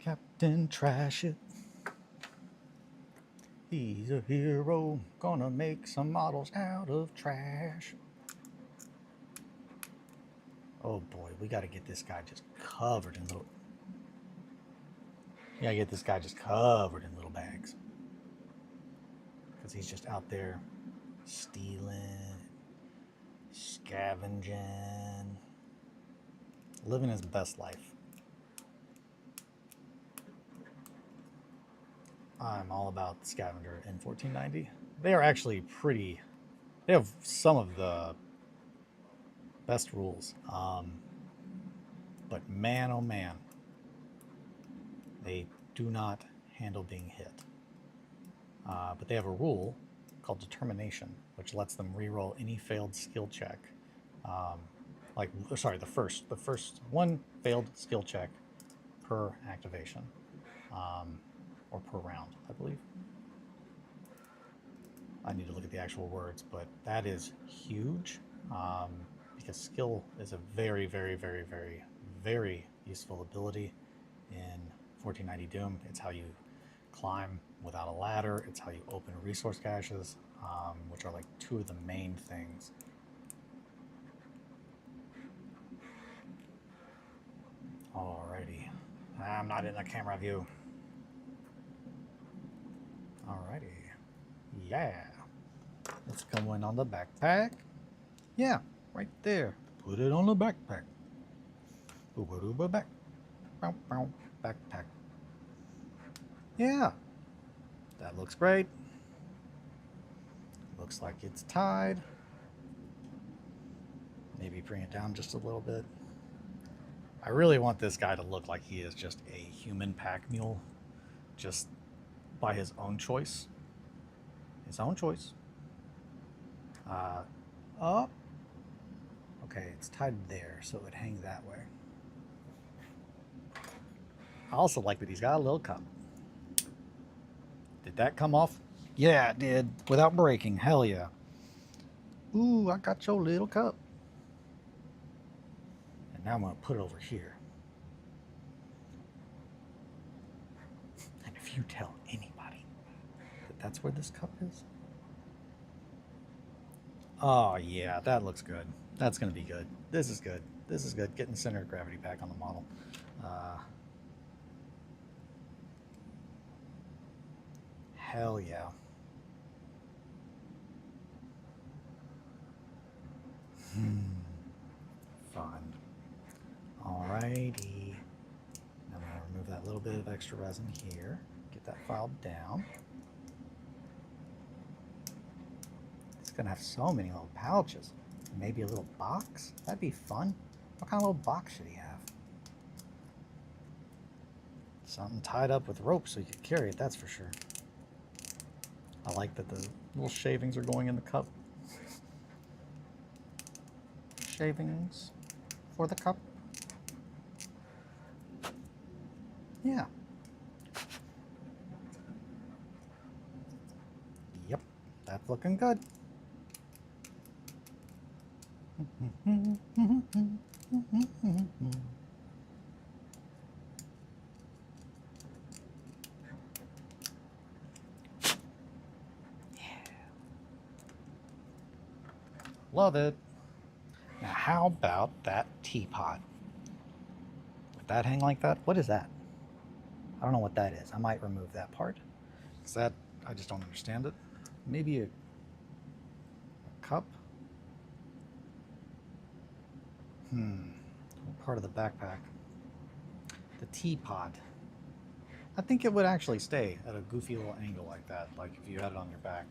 Captain Trash It. He's a hero, gonna make some models out of trash. Oh boy, we gotta get this guy just covered in little... We gotta get this guy just covered in little bags. Because he's just out there stealing, scavenging, living his best life. I'm all about the scavenger in 1490. They are actually pretty... They have some of the best rules. But man, oh man, they do not handle being hit. But they have a rule called Determination, which lets them reroll any failed skill check. The first one failed skill check per activation. Or per round, I believe. I need to look at the actual words, but that is huge because skill is a very useful ability in 1490 Doom. It's how you climb without a ladder. It's how you open resource caches, which are like two of the main things. Alrighty. I'm not in the camera view. Alrighty. Yeah. Let's go in on the backpack. Yeah, right there. Put it on the backpack. Backpack. Yeah. That looks great. Looks like it's tied. Maybe bring it down just a little bit. I really want this guy to look like he is just a human pack mule. Just by his own choice. His own choice. Up. Okay, it's tied there, so it would hang that way. I also like that he's got a little cup. Did that come off? Yeah, it did. Without breaking. Hell yeah. Ooh, I got your little cup. And now I'm going to put it over here. And if you tell anybody that that's where this cup is... Oh, yeah, that looks good. That's going to be good. This is good. This is good. Getting center of gravity back on the model. Hell yeah. Fun. Alrighty. I'm going to remove that little bit of extra resin here. Get that filed down. It's going to have so many little pouches. Maybe a little box? That'd be fun. What kind of little box should he have? Something tied up with rope so you could carry it, that's for sure. I like that the little shavings are going in the cup. Shavings for the cup. Yeah. Yep, that's looking good. Love it. Now, how about that teapot? Would that hang like that? What is that? I don't know what that is. I might remove that part because that I just don't understand it. Maybe a cup. What part of the backpack? The teapot. I think it would actually stay at a goofy little angle like that, like if you had it on your back.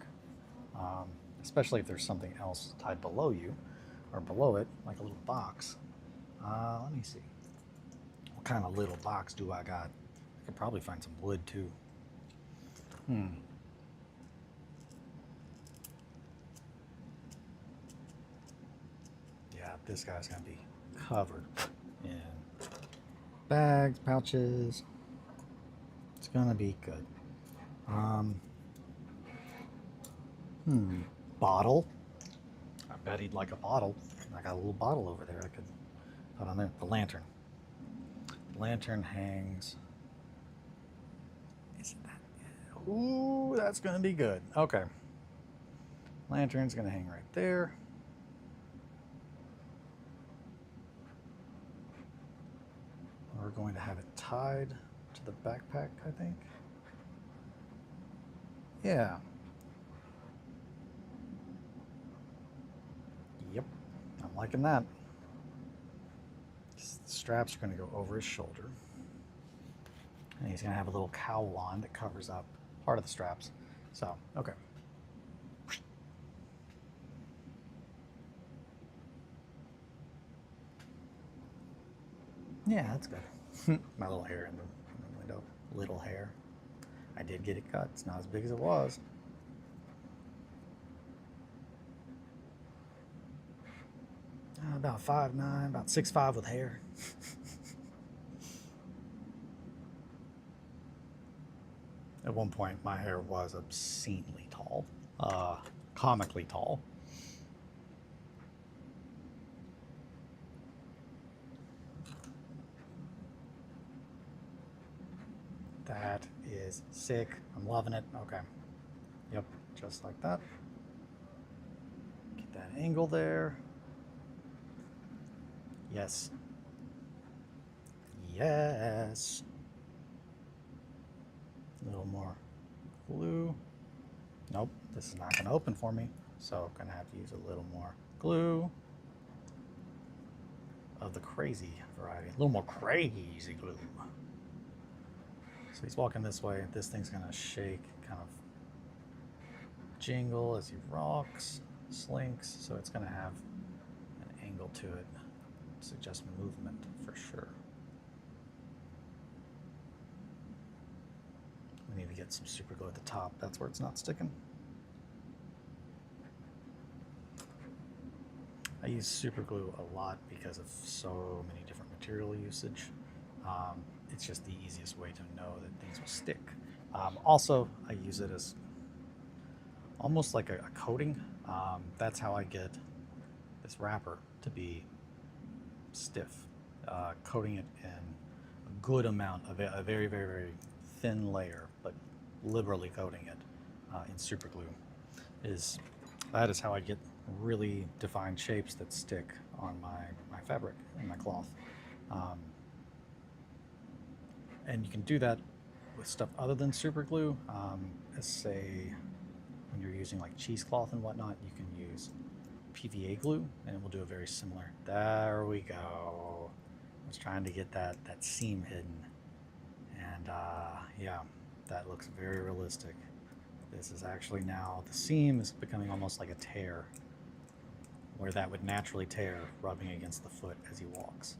Especially if there's something else tied below you or below it, like a little box. Let me see. What kind of little box do I got? I could probably find some wood too. Yeah, this guy's gonna be covered in bags, pouches. It's gonna be good. Bottle. I bet he'd like a bottle. I got a little bottle over there I could put on there. The lantern. The lantern hangs. Isn't that? Ooh, that's gonna be good. Okay. Lantern's gonna hang right there. We're going to have it tied to the backpack, I think. Yeah. Yep, I'm liking that. The straps are going to go over his shoulder. And he's going to have a little cowl on that covers up part of the straps. So, okay. Yeah, that's good. My little hair in the window. Little hair. I did get it cut. It's not as big as it was. About 5'9", about 6'5" with hair. At one point, my hair was obscenely tall, comically tall. That is sick. I'm loving it. Okay. Yep, just like that. Get that angle there. Yes. Yes. A little more glue. Nope, this is not going to open for me, so I'm going to have to use a little more glue of the crazy variety. A little more crazy glue. So he's walking this way. This thing's going to shake, kind of jingle as he rocks, slinks, so it's going to have an angle to it. Suggest movement for sure. We need to get some super glue at the top. That's where it's not sticking. I use super glue a lot because of so many different material usage. It's just the easiest way to know that things will stick. Also, I use it as almost like a coating. That's how I get this wrapper to be stiff. Coating it in a good amount of a very, very, very thin layer, but liberally coating it in super glue that is how I get really defined shapes that stick on my fabric and my cloth. And you can do that with stuff other than super glue. Say when you're using like cheesecloth and whatnot, you can use PVA glue and it will do a very similar. There we go. I was trying to get that seam hidden, and yeah, that looks very realistic. This is actually now, the seam is becoming almost like a tear, where that would naturally tear rubbing against the foot as he walks.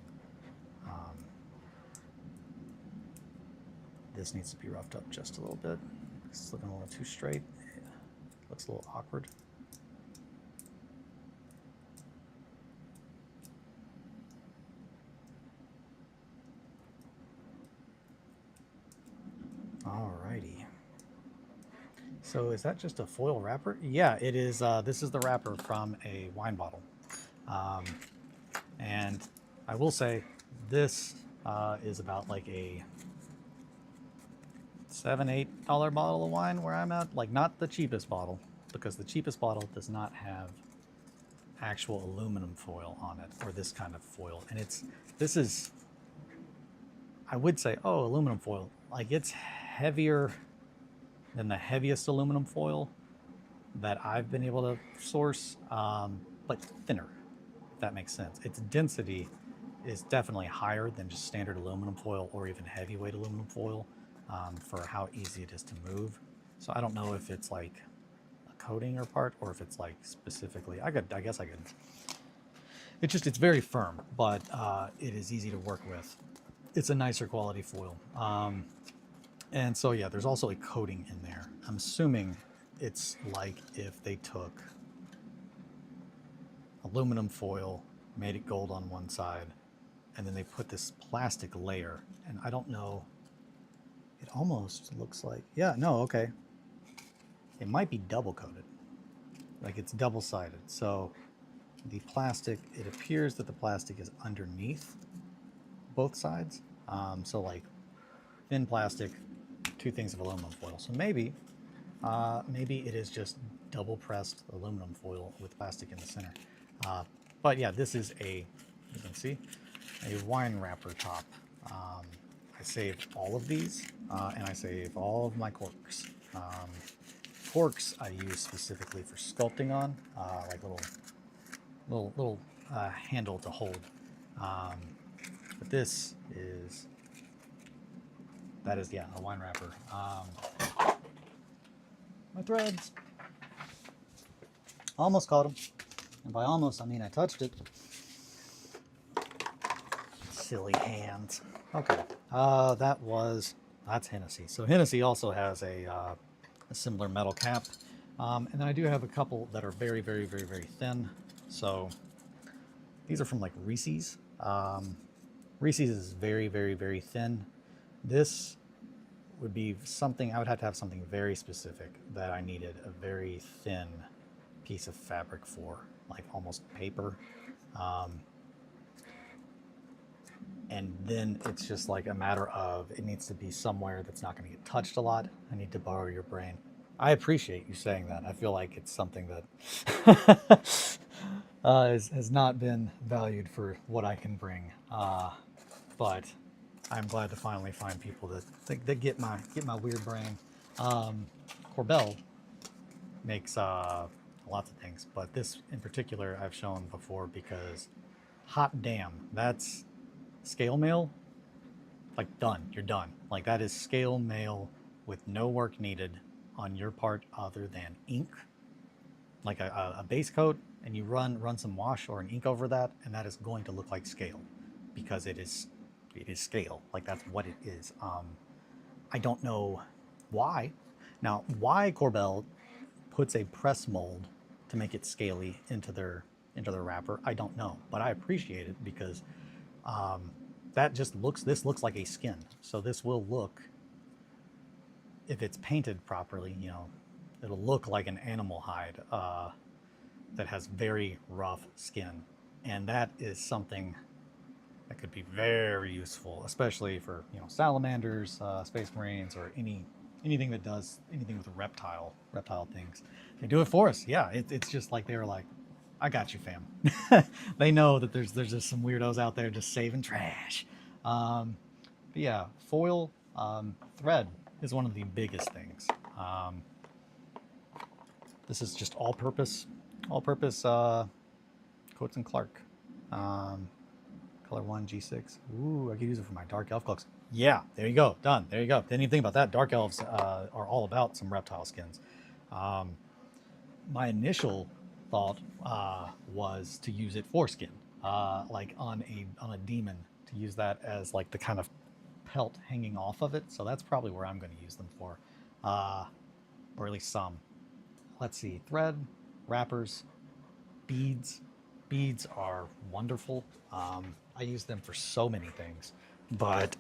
This needs to be roughed up just a little bit. It's looking a little too straight. Looks a little awkward. Alrighty. So is that just a foil wrapper? Yeah, it is. This is the wrapper from a wine bottle. And I will say this is about like a $7-8 bottle of wine where I'm at. Like, not the cheapest bottle, because the cheapest bottle does not have actual aluminum foil on it, or this kind of foil. And this is, I would say, oh, aluminum foil. Like, it's heavier than the heaviest aluminum foil that I've been able to source, but thinner, if that makes sense. Its density is definitely higher than just standard aluminum foil or even heavyweight aluminum foil, for how easy it is to move. So I don't know if it's like a coating or part, or if it's like specifically, I guess I could. It's very firm, but it is easy to work with. It's a nicer quality foil. And so yeah, there's also a coating in there. I'm assuming it's like if they took aluminum foil, made it gold on one side, and then they put this plastic layer. And I don't know, it almost looks like, yeah, no, okay. It might be double coated. Like it's double sided. So the plastic, it appears that the plastic is underneath both sides. So like thin plastic, two things of aluminum foil. So maybe it is just double pressed aluminum foil with plastic in the center. But yeah, this is a, you can see, a wine wrapper top. I saved all of these, and I save all of my corks. Corks I use specifically for sculpting on, like little handle to hold. But this is, that is, yeah, a wine wrapper. My threads. Almost caught them. And by almost, I mean I touched it. Silly hands. Okay. That's Hennessy. So Hennessy also has a similar metal cap. And then I do have a couple that are very, very, very, very thin. So these are from like Reese's. Reese's is very, very, very thin. This would be something, I would have to have something very specific that I needed a very thin piece of fabric for, like almost paper. And then it's just like a matter of, it needs to be somewhere that's not going to get touched a lot. I need to borrow your brain. I appreciate you saying that. I feel like it's something that has not been valued for what I can bring. But I'm glad to finally find people that get my weird brain. Corbel makes lots of things, but this in particular I've shown before because hot damn, that's scale mail. Like done, you're done. Like that is scale mail with no work needed on your part other than ink, like a base coat, and you run some wash or an ink over that, and that is going to look like scale because it is scale. Like that's what it is. I don't know why. Now, why Corbel puts a press mold to make it scaly into their wrapper, I don't know, but I appreciate it because that just this looks like a skin. So this will look, if it's painted properly, you know, it'll look like an animal hide that has very rough skin, and that is something that could be very useful, especially for, you know, salamanders, space marines, or anything that does anything with reptile things. They do it for us. Yeah, it's just like they were like, I got you, fam. They know that there's just some weirdos out there just saving trash. But yeah, foil, thread is one of the biggest things. This is just all-purpose Coates and Clark. Color 1 G6. Ooh, I could use it for my dark elf cloaks. Yeah, there you go. Done. There you go. Didn't even think about that. Dark elves are all about some reptile skins. My initial thought was to use it for skin, like on a demon, to use that as like the kind of pelt hanging off of it. So that's probably where I'm going to use them for, or at least some. Let's see, thread, wrappers, beads. Beads are wonderful. I use them for so many things, but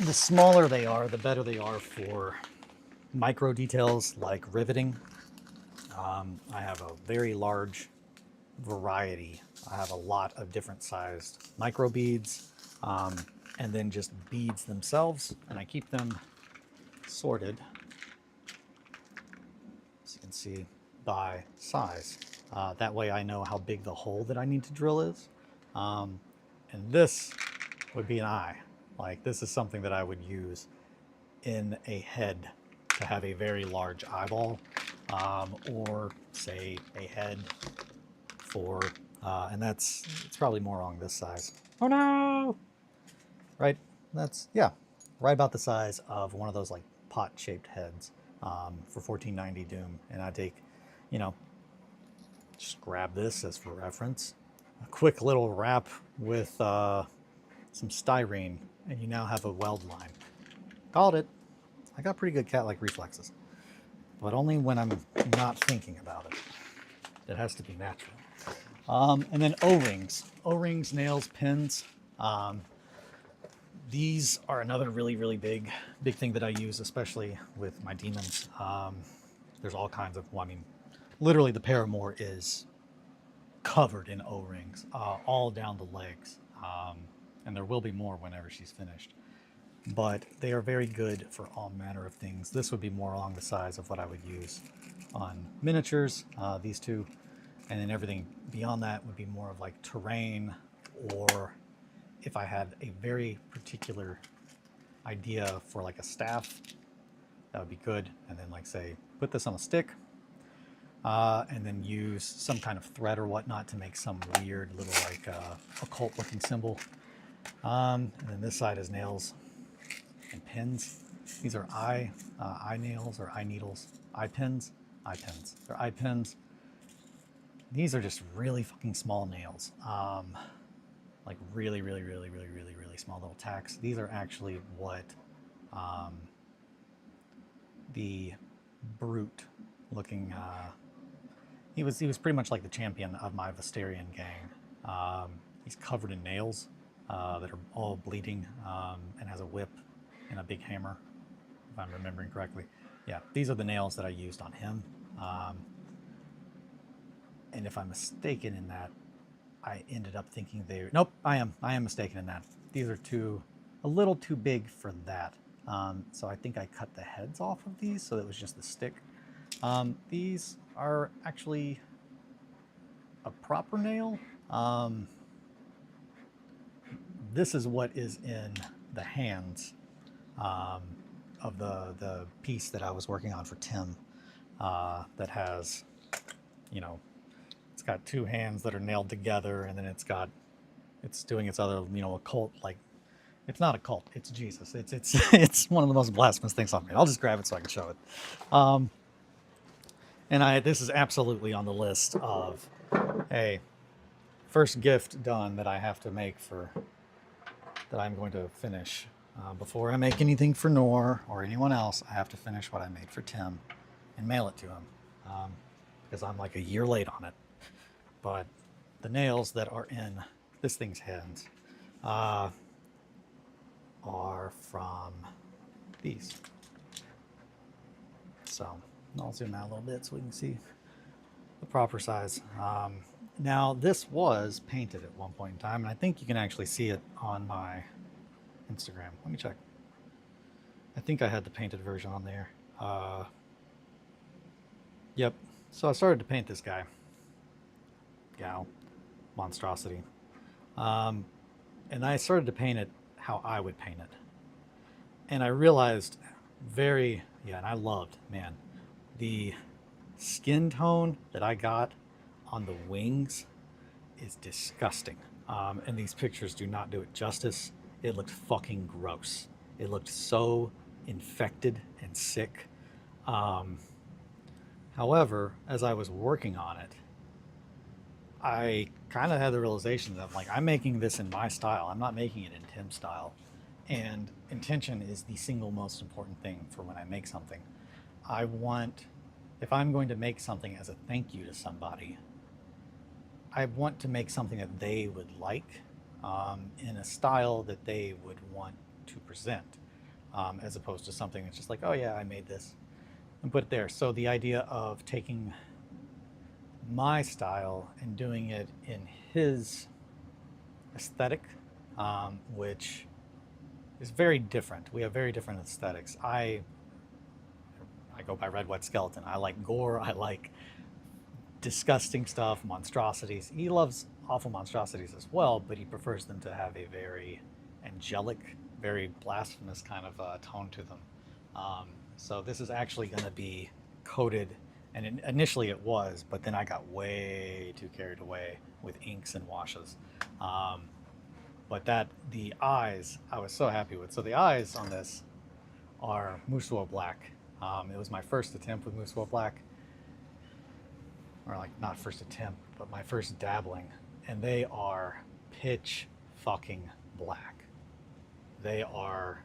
the smaller they are, the better they are for micro details like riveting. I have a very large variety. I have a lot of different sized micro beads, and then just beads themselves, and I keep them sorted, as you can see, by size. That way I know how big the hole that I need to drill is. And this would be an eye. Like, this is something that I would use in a head to have a very large eyeball, or say a head for, and it's probably more along this size. Oh no! Right? That's, yeah, right about the size of one of those like pot-shaped heads, for 1490 Doom. And I take, you know, just grab this as for reference, a quick little wrap with some styrene, and you now have a weld line. Called it. I got pretty good cat-like reflexes, but only when I'm not thinking about it. It has to be natural. And then O-rings. O-rings, nails, pins. These are another really, really big thing that I use, especially with my demons. There's all kinds of, well, I mean, literally the paramour is covered in O-rings, all down the legs. And there will be more whenever she's finished. But they are very good for all manner of things. This would be more along the size of what I would use on miniatures, these two. And then everything beyond that would be more of like terrain, or if I had a very particular idea for like a staff, that would be good. And then, like, say, put this on a stick, and then use some kind of thread or whatnot to make some weird little like occult looking symbol. And then this side is nails and pins. These are eye nails or eye needles, eye pins. They're eye pins. These are just really fucking small nails. Like really, really, really, really, really, really small little tacks. These are actually what the brute looking, he was pretty much like the champion of my Visterian gang. He's covered in nails that are all bleeding, and has a whip and a big hammer, if I'm remembering correctly. Yeah, these are the nails that I used on him. And if I'm mistaken in that, I ended up thinking they... Nope, I am mistaken in that. These are a little too big for that. So I think I cut the heads off of these, so it was just the stick. These are actually a proper nail. This is what is in the hands of the piece that I was working on for Tim, that has, you know, it's got two hands that are nailed together, and then it's doing its other, you know, occult, like, it's not a cult, it's Jesus. It's one of the most blasphemous things I've made. I'll just grab it so I can show it. And this is absolutely on the list of, hey, first gift done that I have to make that I'm going to finish. Before I make anything for Nor or anyone else, I have to finish what I made for Tim and mail it to him, because I'm like a year late on it. But the nails that are in this thing's hands are from these. So I'll zoom out a little bit so we can see the proper size. Now, this was painted at one point in time, and I think you can actually see it on my Instagram. Let me check. I think I had the painted version on there. Yep. So I started to paint this guy. Gal. Monstrosity. And I started to paint it how I would paint it. And I realized and I loved, man, the skin tone that I got on the wings is disgusting. And these pictures do not do it justice. It looked fucking gross. It looked so infected and sick. However, as I was working on it, I kind of had the realization that, like, I'm making this in my style. I'm not making it in Tim's style. And intention is the single most important thing for when I make something. If I'm going to make something as a thank you to somebody, I want to make something that they would like, in a style that they would want to present, as opposed to something that's just like, oh yeah, I made this and put it there. So the idea of taking my style and doing it in his aesthetic, which is very different. We have very different aesthetics. I go by RedWetSkeleton. I like gore. I like disgusting stuff, monstrosities. He loves awful monstrosities as well, but he prefers them to have a very angelic, very blasphemous kind of tone to them. So this is actually going to be coated, and initially it was, but then I got way too carried away with inks and washes. Um, but the eyes, I was so happy with. So the eyes on this are Musuo Black. It was my first attempt with Musuo Black, or like not first attempt, but my first dabbling, and they are pitch fucking black. They are,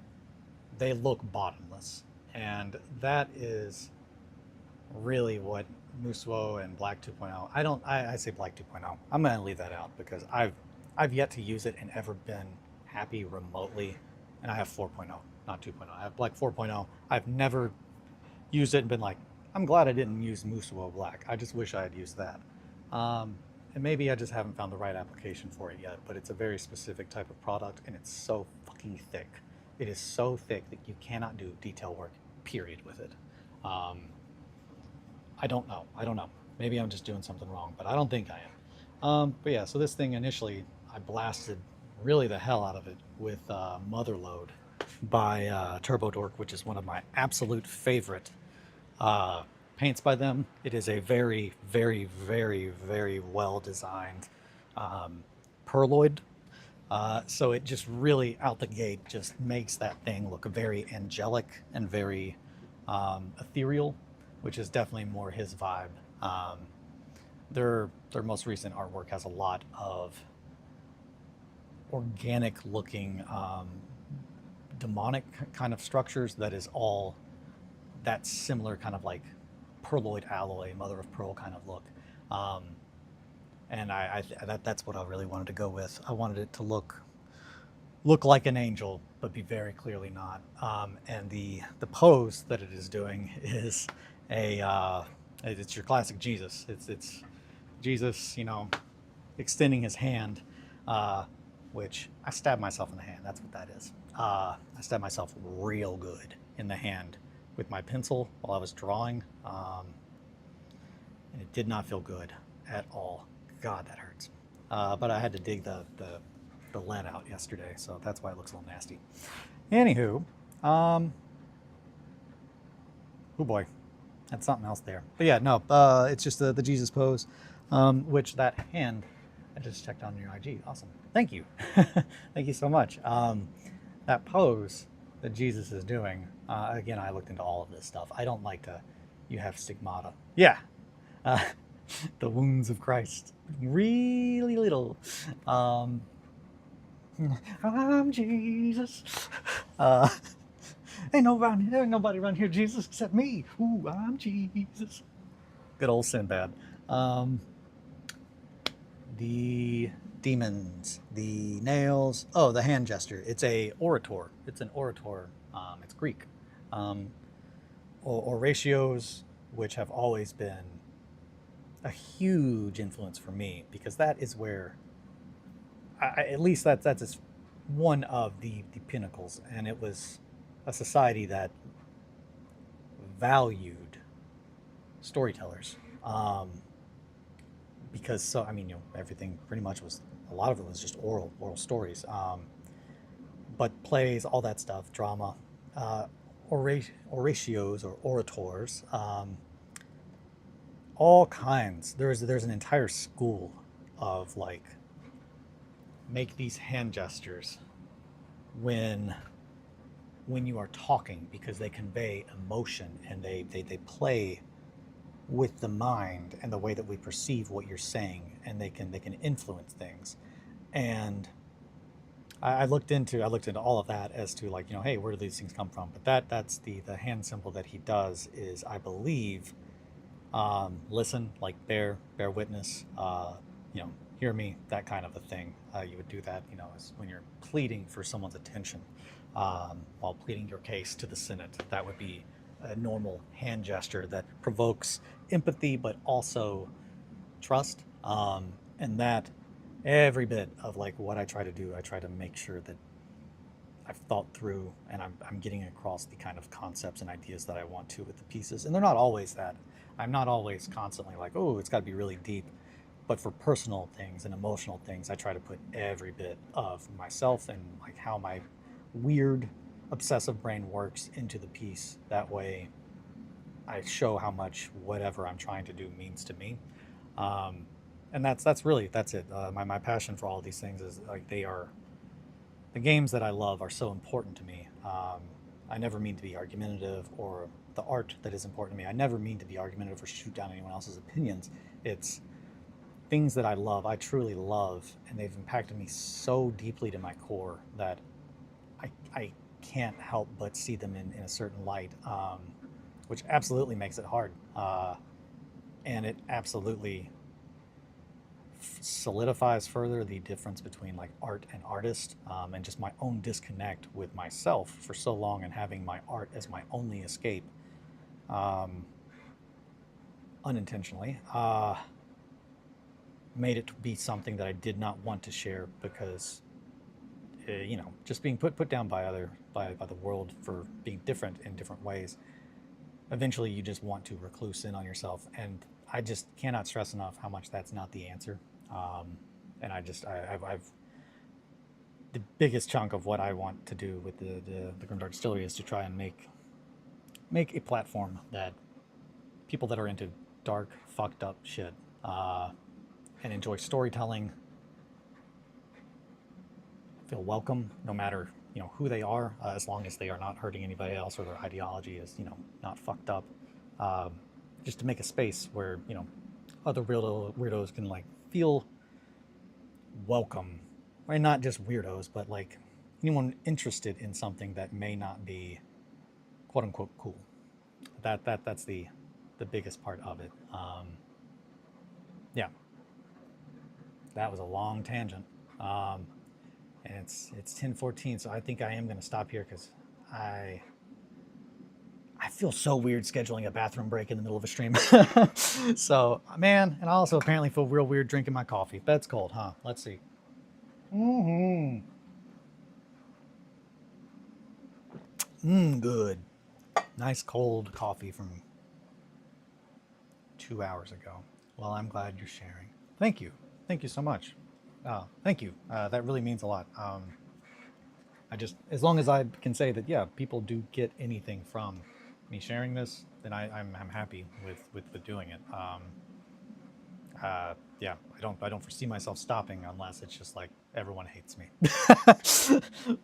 they look bottomless, and that is really what Musuo and Black 2.0. I say Black 2.0. I'm gonna leave that out because I've yet to use it and ever been happy remotely. And I have 4.0, not 2.0. I have Black 4.0. I've never used it and been like, I'm glad I didn't use Musuo Black. I just wish I had used that. And maybe I just haven't found the right application for it yet, but it's a very specific type of product, and it's so fucking thick. It is so thick that you cannot do detail work, period, with it. I don't know. I don't know. Maybe I'm just doing something wrong, but I don't think I am. But yeah, so this thing initially, I blasted really the hell out of it with Motherload by Turbo Dork, which is one of my absolute favorite paints by them. It is a very, very, very, very well designed perloid. So it just really out the gate just makes that thing look very angelic and very ethereal, which is definitely more his vibe. Their most recent artwork has a lot of organic looking demonic kind of structures that is all that similar kind of like perloid alloy, mother of pearl kind of look. And that's what I really wanted to go with. I wanted it to look like an angel, but be very clearly not. And the pose that it is doing is it's your classic Jesus. It's Jesus, you know, extending his hand, which I stabbed myself in the hand. That's what that is. I stabbed myself real good in the hand with my pencil while I was drawing, and it did not feel good at all. God, that hurts. But I had to dig the lead out yesterday, so that's why it looks a little nasty. Anywho, oh boy, that's something else there. But yeah, no, it's just the Jesus pose, which that hand, I just checked on your IG. Awesome. Thank you. Thank you so much. That pose that Jesus is doing, again, I looked into all of this stuff. I don't like to, you have stigmata. Yeah. The wounds of Christ. Really little. I'm Jesus. Ain't nobody around here, Jesus, except me. Ooh, I'm Jesus. Good old Sinbad. The demons, the nails. Oh, the hand gesture. It's a orator. It's an orator. It's Greek. Or ratios, which have always been a huge influence for me, because that is where, at least that's one of the pinnacles, and it was a society that valued storytellers, because so I mean, you know, everything pretty much was, a lot of it was just oral stories, but plays, all that stuff, drama, oratios or orators, all kinds. There's an entire school of like, make these hand gestures when you are talking, because they convey emotion, and they play with the mind and the way that we perceive what you're saying, and they can influence things. And I looked into all of that as to, like, you know, hey, where do these things come from? But that's the hand symbol that he does is, I believe, listen, like bear witness, you know, hear me, that kind of a thing. You would do that, you know, as when you're pleading for someone's attention, while pleading your case to the Senate. That would be a normal hand gesture that provokes empathy, but also trust. And that, every bit of like what I try to do, I try to make sure that I've thought through, and I'm getting across the kind of concepts and ideas that I want to with the pieces. And they're not always that. I'm not always constantly like, oh, it's got to be really deep. But for personal things and emotional things, I try to put every bit of myself and like how my weird obsessive brain works into the piece. That way I show how much whatever I'm trying to do means to me. Um, and that's really that's it. My passion for all of these things is like they are the games that I love are so important to me. I never mean to be argumentative or the art that is important to me. I never mean to be argumentative or shoot down anyone else's opinions. It's things that I love, I truly love, and they've impacted me so deeply to my core that I can't help but see them in a certain light, which absolutely makes it hard. And it absolutely solidifies further the difference between like art and artist, and just my own disconnect with myself for so long and having my art as my only escape, um, unintentionally, made it to be something that I did not want to share because, just being put down by by the world for being different in different ways. Eventually, you just want to recluse in on yourself, and I just cannot stress enough how much that's not the answer. And I've the biggest chunk of what I want to do with the Grimdark Distillery is to try and make a platform that people that are into dark, fucked up shit, and enjoy storytelling feel welcome, no matter who they are, as long as they are not hurting anybody else or their ideology is not fucked up. Um, just to make a space where other weirdos can like feel welcome, or not just weirdos, but like anyone interested in something that may not be quote unquote cool. That's the biggest part of it. Yeah, that was a long tangent. Um, and it's 10:14, so I think I am going to stop here because I I feel so weird scheduling a bathroom break in the middle of a stream. So man, and I also apparently feel real weird drinking my coffee. Bed's cold, huh? Let's see. Mm-hmm. Good. Nice cold coffee from 2 hours ago. Well, I'm glad you're sharing. Thank you. Thank you so much. Thank you. That really means a lot. I just, as long as I can say that, yeah, people do get anything from me sharing this, then I'm happy with doing it. Yeah, I don't foresee myself stopping unless it's just like everyone hates me.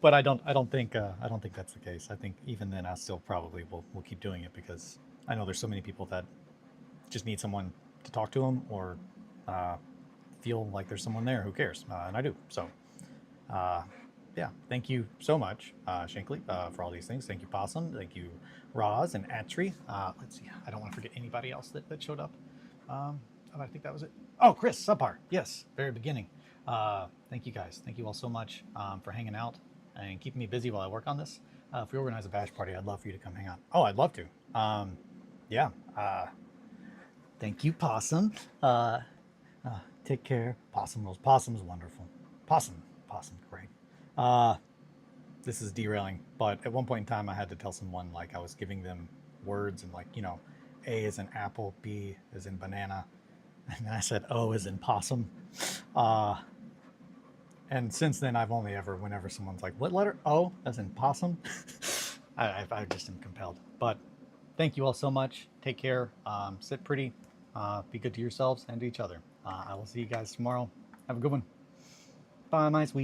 But I don't think that's the case. I think even then I still probably will keep doing it because I know there's so many people that just need someone to talk to them or uh, feel like there's someone there who cares, and I do. So uh, yeah, thank you so much, Shankly, for all these things. Thank you, Possum. Thank you, Roz and Atri. Let's see. I don't want to forget anybody else that showed up. I think that was it. Oh, Chris Subpar. Yes, very beginning. Thank you guys. Thank you all so much for hanging out and keeping me busy while I work on this. If we organize a bash party, I'd love for you to come hang out. Oh, I'd love to. Yeah. Thank you, Possum. Take care. Possum rules. Possum's wonderful. Possum, great. Uh, this is derailing, but at one point in time, I had to tell someone like I was giving them words and like A is in apple, B is in banana, and then I said O is in possum. Uh, and since then, I've only ever whenever someone's like, "What letter O as in possum?" I just am compelled. But thank you all so much. Take care. Sit pretty. Be good to yourselves and to each other. I will see you guys tomorrow. Have a good one. Bye, my sweet.